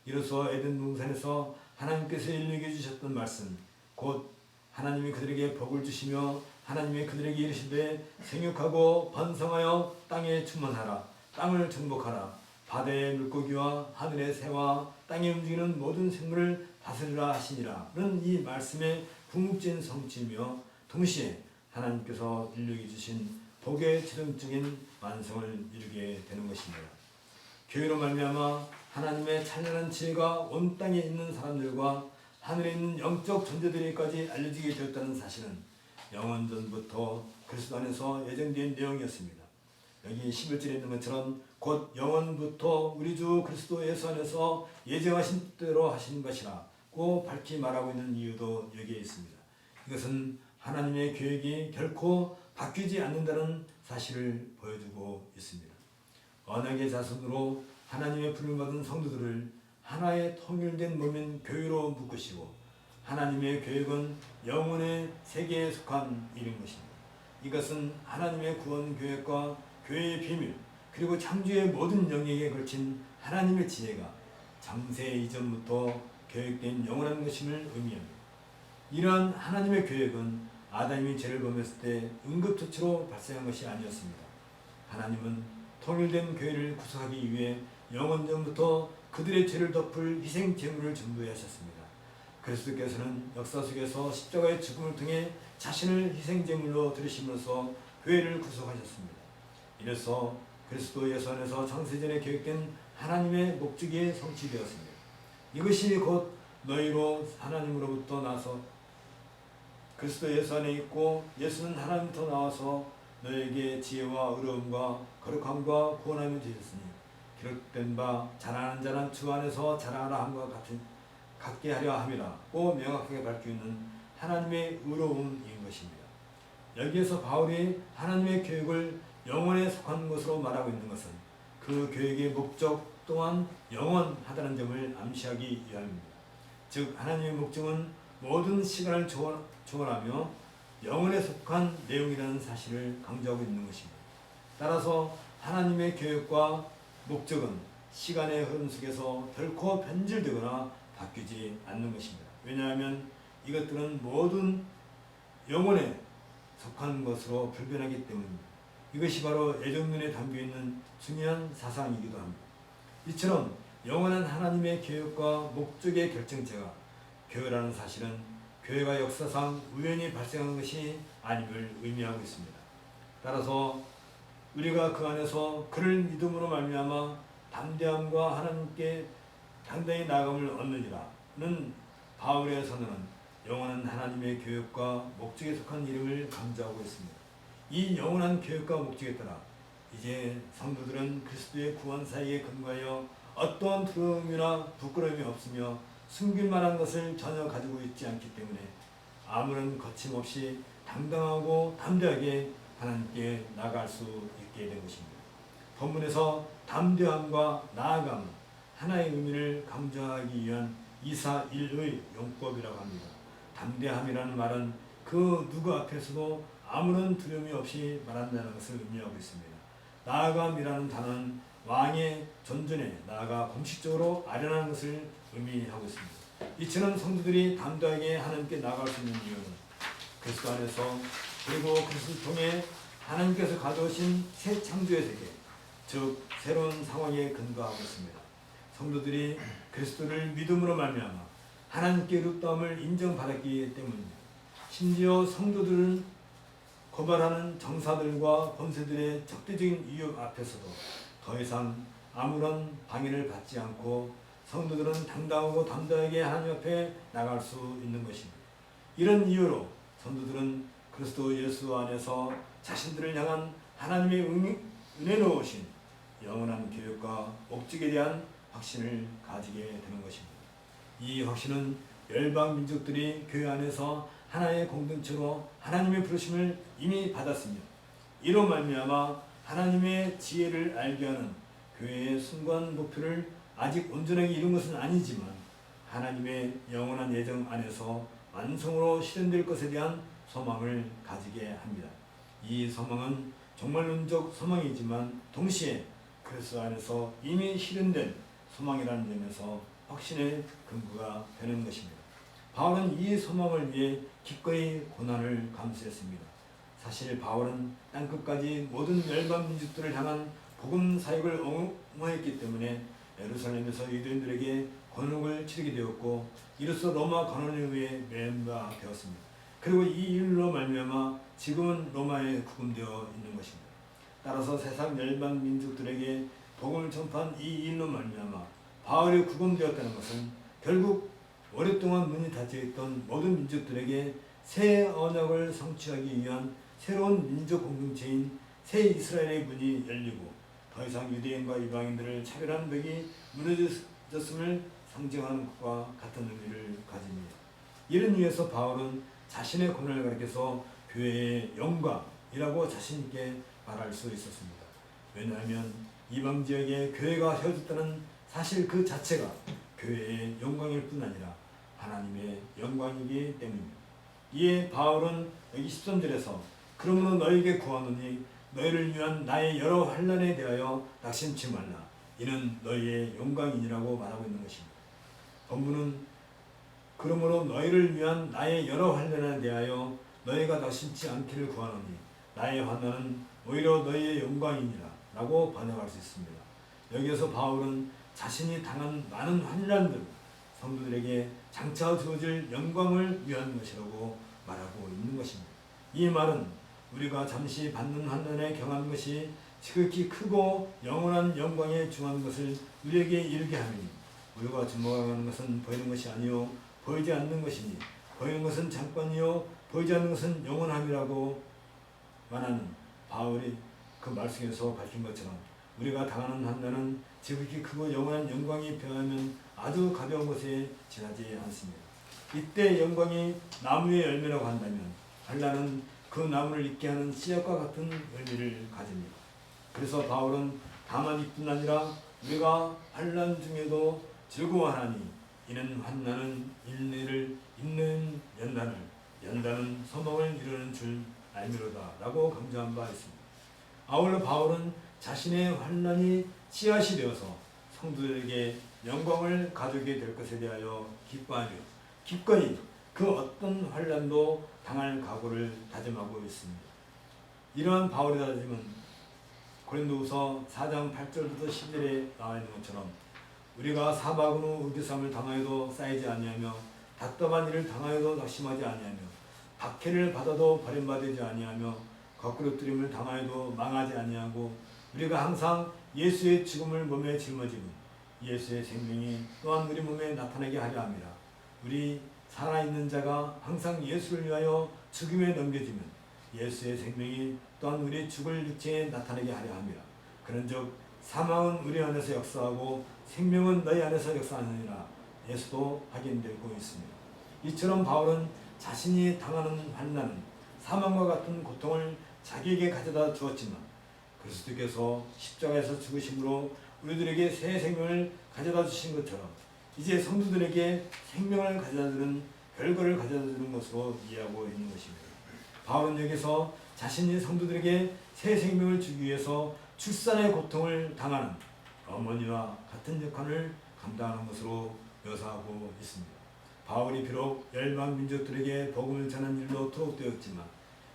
이로써 에덴 동산에서 하나님께서 인류에게 주셨던 말씀 곧 하나님이 그들에게 복을 주시며 하나님이 그들에게 이르시되 생육하고 번성하여 땅에 충만하라 땅을 정복하라 바다의 물고기와 하늘의 새와 땅에 움직이는 모든 생물을 다스리라 하시니라는 이 말씀의 궁극적인 성취며 동시에 하나님께서 인류에게 주신 복의 최종적인 완성을 이루게 되는 것입니다. 교회로 말미암아 하나님의 찬란한 지혜가 온 땅에 있는 사람들과 하늘에 있는 영적 존재들에게까지 알려지게 되었다는 사실은 영원전부터 그리스도 안에서 예정된 내용이었습니다. 여기 11절에 있는 것처럼 곧 영원부터 우리 주 그리스도 예수 안에서 예정하신 대로 하신 것이라고 밝히 말하고 있는 이유도 여기에 있습니다. 이것은 하나님의 계획이 결코 바뀌지 않는다는 사실을 보여주고 있습니다. 언약의 자손으로 하나님의 부름을 받은 성도들을 하나의 통일된 몸인 교회로 묶으시고 하나님의 계획은 영혼의 세계에 속한 일인 것입니다. 이것은 하나님의 구원 계획과 교회의 비밀 그리고 창조의 모든 영역에 걸친 하나님의 지혜가 창세 이전부터 계획된 영원한 것임을 의미합니다. 이러한 하나님의 계획은 아담이 죄를 범했을 때 응급처치로 발생한 것이 아니었습니다. 하나님은 통일된 교회를 구속하기 위해 영원전부터 그들의 죄를 덮을 희생 제물을 준비하셨습니다. 그리스도께서는 역사 속에서 십자가의 죽음을 통해 자신을 희생 제물로 들으심으로써 교회를 구속하셨습니다. 이래서 그리스도 예수 안에서 창세전에 계획된 하나님의 목적이 성취되었습니다. 이것이 곧 너희로 하나님으로부터 나서 그리스도 예수 안에 있고 예수는 하나님부터 나와서 너에게 지혜와 의로움과 거룩함과 구원함이 되셨으니 기록된 바 자라는 자는 주 안에서 자라라 함과 같게 하려 함이라고 명확하게 밝히고 있는 하나님의 의로움인 것입니다. 여기에서 바울이 하나님의 계획을 영원에 속한 것으로 말하고 있는 것은 그 계획의 목적 또한 영원하다는 점을 암시하기 위함입니다. 즉 하나님의 목적은 모든 시간을 초월하며 영원에 속한 내용이라는 사실을 강조하고 있는 것입니다. 따라서 하나님의 계획과 목적은 시간의 흐름 속에서 결코 변질되거나 바뀌지 않는 것입니다. 왜냐하면 이것들은 모든 영혼에 속한 것으로 불변하기 때문입니다. 이것이 바로 예정론에 담겨있는 중요한 사상이기도 합니다. 이처럼 영원한 하나님의 계획과 목적의 결정체가 교회라는 사실은 교회가 역사상 우연히 발생한 것이 아님을 의미하고 있습니다. 따라서 우리가 그 안에서 그를 믿음으로 말미암아 담대함과 하나님께 당당히 나아감을 얻느니라는 바울의 선언은 영원한 하나님의 계획과 목적에 속한 이름을 강조하고 있습니다. 이 영원한 계획과 목적에 따라 이제 성도들은 그리스도의 구원 사역에 근거하여 어떠한 두려움이나 부끄러움이 없으며 숨길 만한 것을 전혀 가지고 있지 않기 때문에 아무런 거침없이 당당하고 담대하게 하나님께 나아갈 수 있게 된 것입니다. 본문에서 담대함과 나아감 하나의 의미를 강조하기 위한 이사일의 용법이라고 합니다. 담대함이라는 말은 그 누구 앞에서도 아무런 두려움이 없이 말한다는 것을 의미하고 있습니다. 나아감이라는 단어는 왕의 존전에 나아가 공식적으로 아련하는 것을 의미하고 있습니다. 이처럼 성도들이 담대하게 하나님께 나아갈 수 있는 이유는 그리스도 안에서 그리고 그리스도를 통해 하나님께서 가져오신 새 창조의 세계, 즉 새로운 상황에 근거하고 있습니다. 성도들이 그리스도를 믿음으로 말미암아 하나님께 의롭다함을 인정받았기 때문입니다. 심지어 성도들은 고발하는 정사들과 권세들의 적대적인 위협 앞에서도 더 이상 아무런 방해를 받지 않고 성도들은 당당하고 담대하게 하나님 앞에 나갈 수 있는 것입니다. 이런 이유로 성도들은 그리스도 예수 안에서 자신들을 향한 하나님의 은혜로우신 영원한 계획과 목적에 대한 확신을 가지게 되는 것입니다. 이 확신은 열방 민족들이 교회 안에서 하나의 공동체로 하나님의 부르심을 이미 받았으며 이로 말미암아 하나님의 지혜를 알게 하는 교회의 순간 목표를 아직 온전하게 이룬 것은 아니지만 하나님의 영원한 예정 안에서 완성으로 실현될 것에 대한 소망을 가지게 합니다. 이 소망은 종말론적 소망이지만 동시에 그리스도 안에서 이미 실현된 소망이라는 점에서 확신의 근거가 되는 것입니다. 바울은 이 소망을 위해 기꺼이 고난을 감수했습니다. 사실 바울은 땅끝까지 모든 열방 민족들을 향한 복음 사역을 옹호했기 때문에 예루살렘에서 유대인들에게 권능을 치르게 되었고 이로써 로마 관원에 의해 매임되었습니다. 그리고 이 일로 말미암아 지금은 로마에 구금되어 있는 것입니다. 따라서 세상 열방 민족들에게 복음을 전파한 이 일로 말미암아 바울이 구금되었다는 것은 결국 오랫동안 문이 닫혀있던 모든 민족들에게 새 언약을 성취하기 위한 새로운 민족 공동체인 새 이스라엘의 문이 열리고 더 이상 유대인과 이방인들을 차별하는 벽이 무너졌음을 상징하는 것과 같은 의미를 가집니다. 이런 이유에서 바울은 자신의 고난을 가리켜서 교회의 영광이라고 자신 있게 말할 수 있었습니다. 왜냐하면 이방 지역에 교회가 세워졌다는 사실 그 자체가 교회의 영광일 뿐 아니라 하나님의 영광이기 때문입니다. 이에 바울은 여기 13절에서 그러므로 너에게 구하노니 너희를 위한 나의 여러 환난에 대하여 낙심치 말라. 이는 너희의 영광이니라고 말하고 있는 것입니다. 본문은 그러므로 너희를 위한 나의 여러 환난에 대하여 너희가 낙심치 않기를 구하노니 나의 환난은 오히려 너희의 영광이니라 라고 번역할 수 있습니다. 여기에서 바울은 자신이 당한 많은 환난들 성도들에게 장차 주어질 영광을 위한 것이라고 말하고 있는 것입니다. 이 말은 우리가 잠시 받는 환난에 경한 것이 지극히 크고 영원한 영광에 중한 것을 우리에게 이르게 하니 우리가 주목하는 것은 보이는 것이 아니요 보이지 않는 것이니 보이는 것은 잠깐이요 보이지 않는 것은 영원함이라고 말하는 바울이 그 말씀에서 밝힌 것처럼 우리가 당하는 환난은 지극히 크고 영원한 영광에 비하면 아주 가벼운 것에 지나지 않습니다. 이때 영광이 나무의 열매라고 한다면 환난은 그 나무를 있게 하는 씨앗과 같은 의미를 가집니다. 그래서 바울은 다만 이뿐 아니라 우리가 환난 중에도 즐거워하나니 이는 환난은 인내를 잇는 연단을 연단은 소망을 이루는 줄 알미로다 라고 강조한 바 있습니다. 아울러 바울은 자신의 환난이 씨앗이 되어서 성도들에게 영광을 가져오게 될 것에 대하여 기뻐하며 기꺼이 그 어떤 환난도 당할 각오를 다짐하고 있습니다. 이러한 바울의 다짐은 고린도후서 4장 8절부터 10절에 나와 있는 것처럼 우리가 사박으로 의기삼을 당하여도 쌓이지 아니하며 답답한 일을 당하여도 낙심하지 아니하며 박해를 받아도 버림받지 아니하며 거꾸로 뜨림을 당하여도 망하지 아니하고 우리가 항상 예수의 죽음을 몸에 짊어지고 예수의 생명이 또한 우리 몸에 나타나게 하려 함이라. 우리 살아있는 자가 항상 예수를 위하여 죽음에 넘겨지면 예수의 생명이 또한 우리 죽을 육체에 나타나게 하려 함이라. 그런즉 사망은 우리 안에서 역사하고 생명은 너희 안에서 역사하느니라. 예수도 확인되고 있습니다. 이처럼 바울은 자신이 당하는 환난은 사망과 같은 고통을 자기에게 가져다 주었지만 그리스도께서 십자가에서 죽으심으로 우리들에게 새 생명을 가져다 주신 것처럼 이제 성도들에게 생명을 가져다 주는 별거를 가져다 주는 것으로 이해하고 있는 것입니다. 바울은 여기서 자신이 성도들에게 새 생명을 주기 위해서 출산의 고통을 당하는 어머니와 같은 역할을 감당하는 것으로 묘사하고 있습니다. 바울이 비록 열방 민족들에게 복음을 전하는 일로 투옥되었지만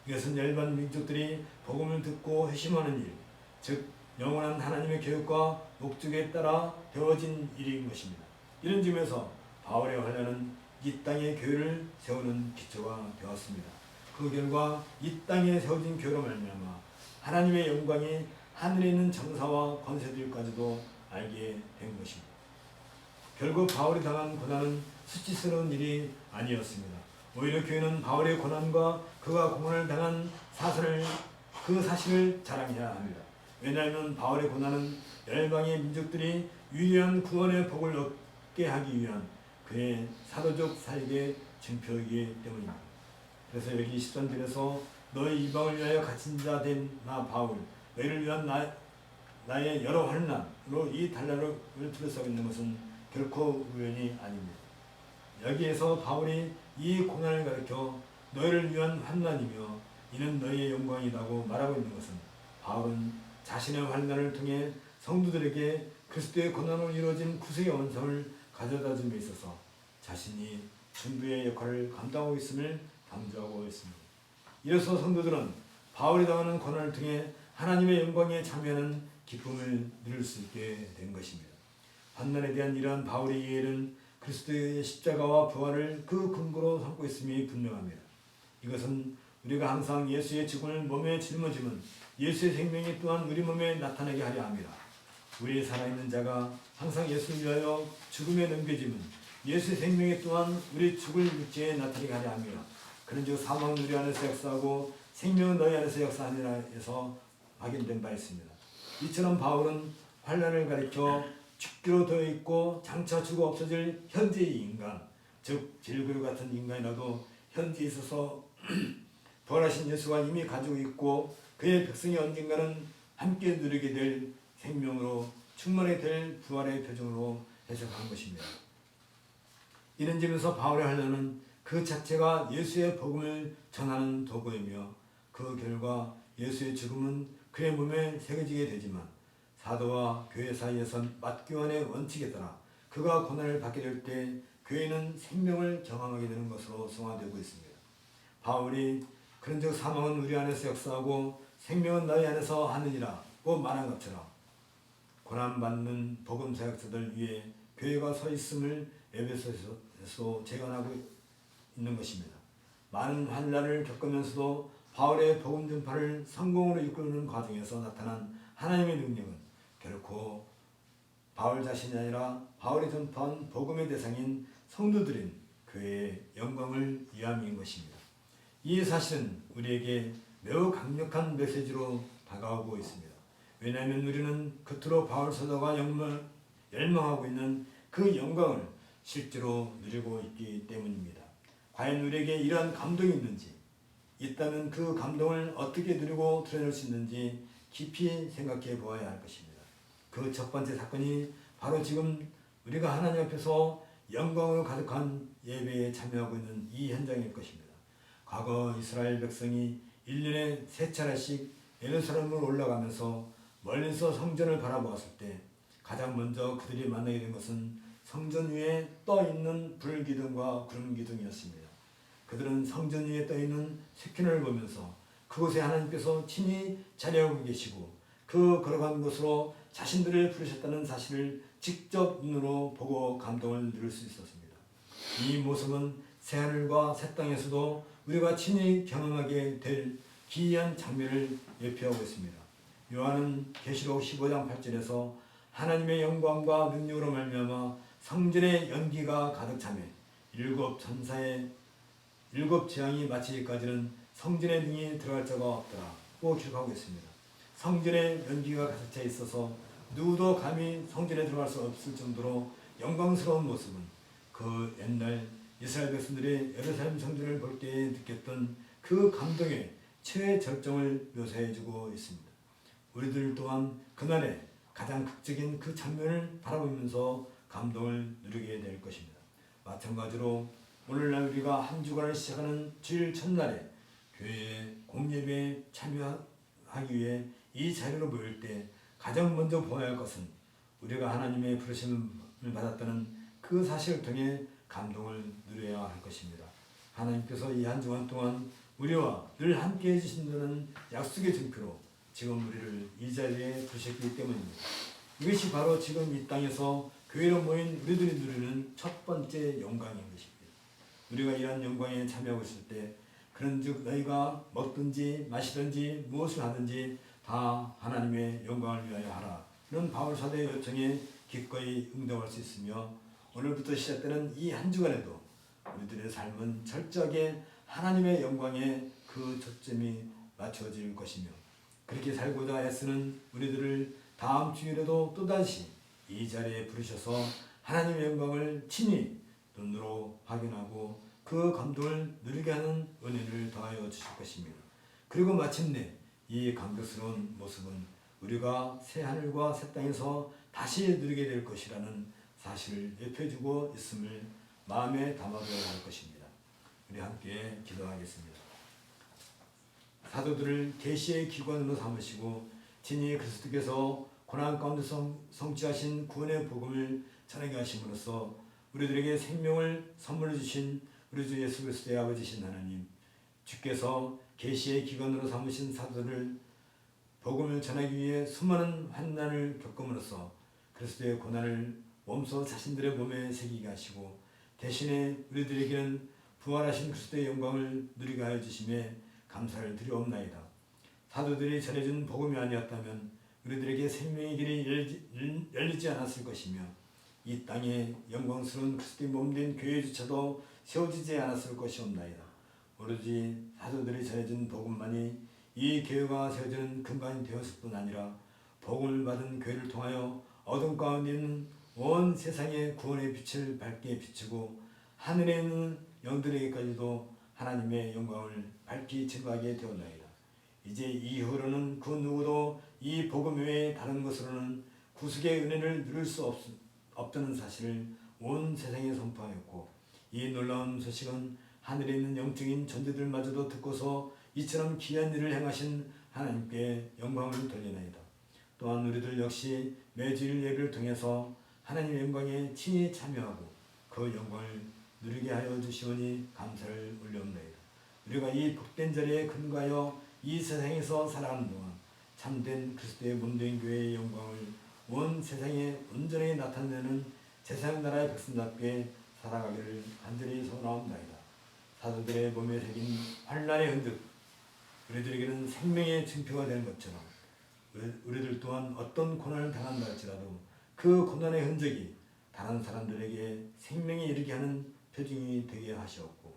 이것은 열방 민족들이 복음을 듣고 회심하는 일, 즉 영원한 하나님의 계획과 목적에 따라 되어진 일인 것입니다. 이런 점에서 바울의 환난은 이 땅의 교회를 세우는 기초가 되었습니다. 그 결과 이 땅에 세워진 교회로 말미암아 하나님의 영광이 하늘에 있는 정사와 권세들까지도 알게 된 것입니다. 결국 바울이 당한 고난은 수치스러운 일이 아니었습니다. 오히려 교회는 바울의 고난과 그가 고난을 당한 그 사실을 자랑해야 합니다. 왜냐하면 바울의 고난은 열방의 민족들이 유일한 구원의 복을 얻게 하기 위한 그의 사도적 사역의 증표이기 때문입니다. 그래서 여기 13절에서 너희 이방을 위하여 갇힌 자 된 나 바울 너희를 위한 나의 여러 환난으로 이 달란을 둘러싸고 있는 것은 결코 우연이 아닙니다. 여기에서 바울이 이 고난을 가리켜 너희를 위한 환난이며 이는 너희의 영광이라고 말하고 있는 것은 바울은 자신의 환난을 통해 성도들에게 그리스도의 고난으로 이루어진 구속의 완성을 가져다 줌에 있어서 자신이 중보의 역할을 감당하고 있음을 강조하고 있습니다. 이로써 성도들은 바울이 당하는 고난을 통해 하나님의 영광에 참여하는 기쁨을 누릴 수 있게 된 것입니다. 환난에 대한 이러한 바울의 이해는 그리스도의 십자가와 부활을 그 근거로 삼고 있음이 분명합니다. 이것은 우리가 항상 예수의 죽음을 몸에 짊어지면 예수의 생명이 또한 우리 몸에 나타나게 하려 합니다. 우리 살아있는 자가 항상 예수를 위하여 죽음에 넘겨지면 예수의 생명이 또한 우리 죽을 육체에 나타나게 하려 합니다. 그런즉 사망은 우리 안에서 역사하고 생명은 너희 안에서 역사하니라 해서 확인된 바 있습니다. 이처럼 바울은 환난을 가리켜 죽기로 되어 있고 장차 죽어 없어질 현재의 인간, 즉 질그릇 같은 인간이라도 현재에 있어서 부활하신 예수가 이미 가지고 있고 그의 백성이 언젠가는 함께 누리게 될 생명으로 충만하게 될 부활의 표정으로 해석한 것입니다. 이런 점에서 바울의 환난은 그 자체가 예수의 복음을 전하는 도구이며 그 결과 예수의 죽음은 그의 몸에 새겨지게 되지만 사도와 교회 사이에선 맞교환의 원칙에 따라 그가 고난을 받게 될 때 교회는 생명을 경험하게 되는 것으로 성화되고 있습니다. 바울이 그런즉 사망은 우리 안에서 역사하고 생명은 너희 안에서 하느니라고 말한 것처럼 고난받는 복음 사역자들 위에 교회가 서 있음을 에베소에서 재건하고 있는 것입니다. 많은 환난을 겪으면서도 바울의 복음 전파를 성공으로 이끄는 과정에서 나타난 하나님의 능력은 결코 바울 자신이 아니라 바울이 전파한 복음의 대상인 성도들인 교회의 영광을 위함인 것입니다. 이 사실은 우리에게 매우 강력한 메시지로 다가오고 있습니다. 왜냐하면 우리는 겉으로 바울 사도가 열망하고 있는 그 영광을 실제로 누리고 있기 때문입니다. 과연 우리에게 이러한 감동이 있는지, 있다면 그 감동을 어떻게 누리고 드러낼 수 있는지 깊이 생각해 보아야 할 것입니다. 그 첫 번째 사건이 바로 지금 우리가 하나님 앞에서 영광으로 가득한 예배에 참여하고 있는 이 현장일 것입니다. 과거 이스라엘 백성이 1년에 3차례씩 예루살렘으로 올라가면서 멀리서 성전을 바라보았을 때 가장 먼저 그들이 만나게 된 것은 성전 위에 떠 있는 불 기둥과 구름 기둥이었습니다. 그들은 성전 위에 떠 있는 세균을 보면서 그곳에 하나님께서 친히 자리하고 계시고 그 걸어간 곳으로 자신들을 부르셨다는 사실을 직접 눈으로 보고 감동을 누릴 수 있었습니다. 이 모습은 새하늘과 새 땅에서도 우리가 친히 경험하게 될 기이한 장면을 예표하고 있습니다. 요한은 계시록 15장 8절에서 하나님의 영광과 능력으로 말미암아 성전의 연기가 가득 차며 7 천사의 7 재앙이 마치기까지는 성전의 등이 들어갈 자가 없더라고 기록하고 있습니다. 성전의 연기가 가득 차 있어서 누구도 감히 성전에 들어갈 수 없을 정도로 영광스러운 모습은 그 옛날 이스라엘 백성들이 예루살렘 성전을 볼 때에 느꼈던 그 감동의 최절정을 묘사해주고 있습니다. 우리들 또한 그날의 가장 극적인 그 장면을 바라보면서 감동을 누리게 될 것입니다. 마찬가지로 오늘날 우리가 한 주간을 시작하는 주일 첫날에 교회의 공예배에 참여하기 위해 이 자리로 모일 때 가장 먼저 보아야 할 것은 우리가 하나님의 부르심을 받았다는 그 사실을 통해 감동을 누려야 할 것입니다. 하나님께서 이 한 주간 동안 우리와 늘 함께 해주신다는 약속의 증표로 지금 우리를 이 자리에 부르셨기 때문입니다. 이것이 바로 지금 이 땅에서 교회로 모인 우리들이 누리는 첫 번째 영광인 것입니다. 우리가 이러한 영광에 참여하고 있을 때 그런즉 너희가 먹든지 마시든지 무엇을 하든지 다 하나님의 영광을 위하여 하라. 이런 바울 사도의 요청에 기꺼이 응답할 수 있으며 오늘부터 시작되는 이 한 주간에도 우리들의 삶은 철저하게 하나님의 영광에 그 초점이 맞춰질 것이며 그렇게 살고자 애쓰는 우리들을 다음 주일에도 또다시 이 자리에 부르셔서 하나님의 영광을 친히 눈으로 확인하고 그 감동을 누리게 하는 은혜를 더하여 주실 것입니다. 그리고 마침내 이 감격스러운 모습은 우리가 새 하늘과 새 땅에서 다시 누리게 될 것이라는 사실을 예표해주고 있음을 마음에 담아둬야 할 것입니다. 우리 함께 기도하겠습니다. 사도들을 계시의 기관으로 삼으시고 친히 그리스도께서 고난 가운데 성취하신 구원의 복음을 전하게 하심으로써 우리들에게 생명을 선물해 주신 우리 주 예수 그리스도의 아버지신 하나님, 주께서 계시의 기관으로 삼으신 사도들을 복음을 전하기 위해 수많은 환난을 겪음으로써 그리스도의 고난을 몸소 자신들의 몸에 새기게 하시고 대신에 우리들에게는 부활하신 그리스도의 영광을 누리게 하여 주심에 감사를 드리옵나이다. 사도들이 전해준 복음이 아니었다면 우리들에게 생명의 길이 열리지 않았을 것이며 이 땅에 영광스러운 그리스도의 몸된 교회조차도 세워지지 않았을 것이옵나이다. 오로지 사도들이 전해준 복음만이 이 교회가 세워지는 근간이 되었을 뿐 아니라 복음을 받은 교회를 통하여 어둠 가운데 있는 온 세상의 구원의 빛을 밝게 비추고 하늘에 있는 영들에게까지도 하나님의 영광을 밝히 증거하게 되었나이다. 이제 이후로는 그 누구도 이 복음 외에 다른 것으로는 구속의 은혜를 누릴 수 없다는 사실을 온 세상에 선포하였고 이 놀라운 소식은 하늘에 있는 영적인 존재들마저도 듣고서 이처럼 귀한 일을 행하신 하나님께 영광을 돌리나이다. 또한 우리들 역시 매주일 예배를 통해서 하나님의 영광에 친히 참여하고 그 영광을 누리게 하여 주시오니 감사를 올려옵나이다. 우리가 이 복된 자리에 근거하여 이 세상에서 살아가는 동안 참된 그리스도의 몸된 교회의 영광을 온 세상에 온전히 나타내는 제사장 나라의 백성답게 살아가기를 간절히 소원하옵나이다. 사도들의 몸에 새긴 환난의 흔적, 우리들에게는 생명의 증표가 되는 것처럼 우리들 또한 어떤 고난을 당한다 할지라도 그 고난의 흔적이 다른 사람들에게 생명에 이르게 하는 표징이 되게 하시옵고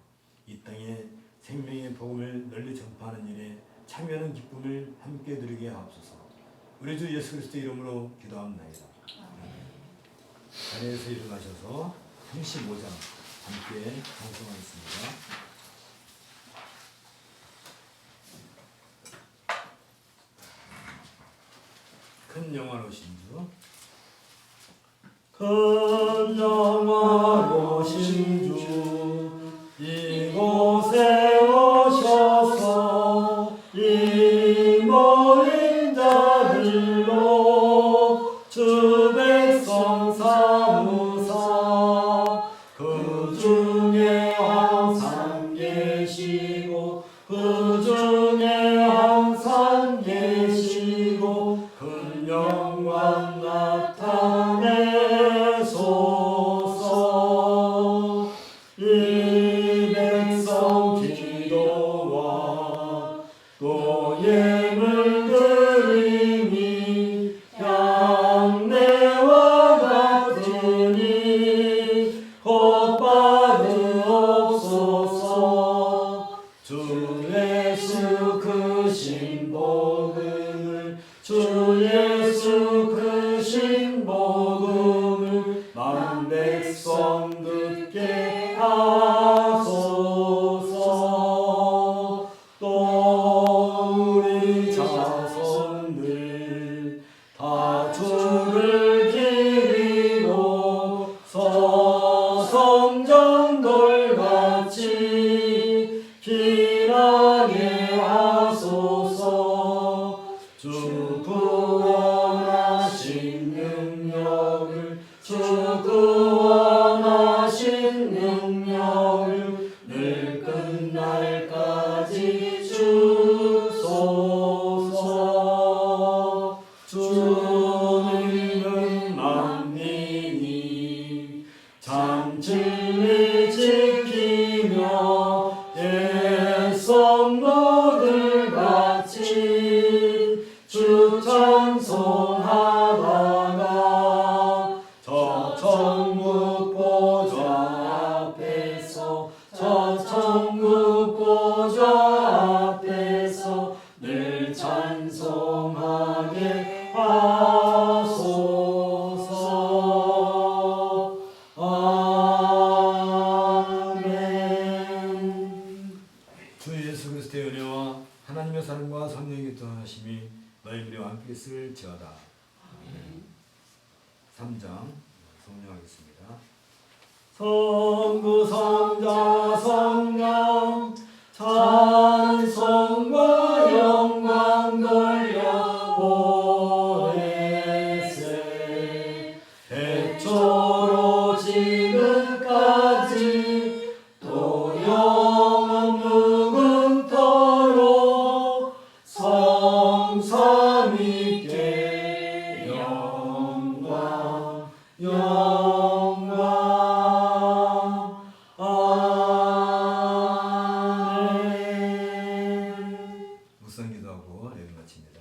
이 땅에 생명의 복음을 널리 전파하는 일에 참여하는 기쁨을 함께 누리게 하옵소서. 우리 주 예수 그리스도의 이름으로 기도합나이다. 자리에서 일어나셔서 35장 함께 찬송하겠습니다. 큰 영화로우신 주, 큰 영화로우신 주, 이곳에 오셔서 이 모인 자들로 주 백성 삼으사 그 중에 항상 계시고 그 중에 항상 계시고 큰 영광 나타내소서. 이 백성 기도와 또 예물 드림이 향내와 같으니 곧 받으옵소서. 주 예수 크신 복음을 주 예수 크신 복음을 만 백성 듣게 하소서. 또 우리 자손들 다 주를 기리고 서성정돌같이 길하게 하소서. 주 구원하신 능력을 주 구원하신 능력을 늘 끝날까지 주소서. 주님은 만민이 참 진리 지키며 옛성도들 같이 주 찬송하다가 저 천국 보좌 앞에서 저 천국 보좌 앞에서 늘 찬송하게 하소서. 아멘. 주 예수 그리스도의 은혜와 하나님의 사랑과 성령의 교통하심이 너희 우리와 함께 있을지어다. 3장 성령하겠습니다. 성부 성자 성령 찬송과 영광 돌려 보내세. 태초로 지금까지 또 영원 무궁토록 성삼위께 영광 묵상기도하고 여기 마칩니다.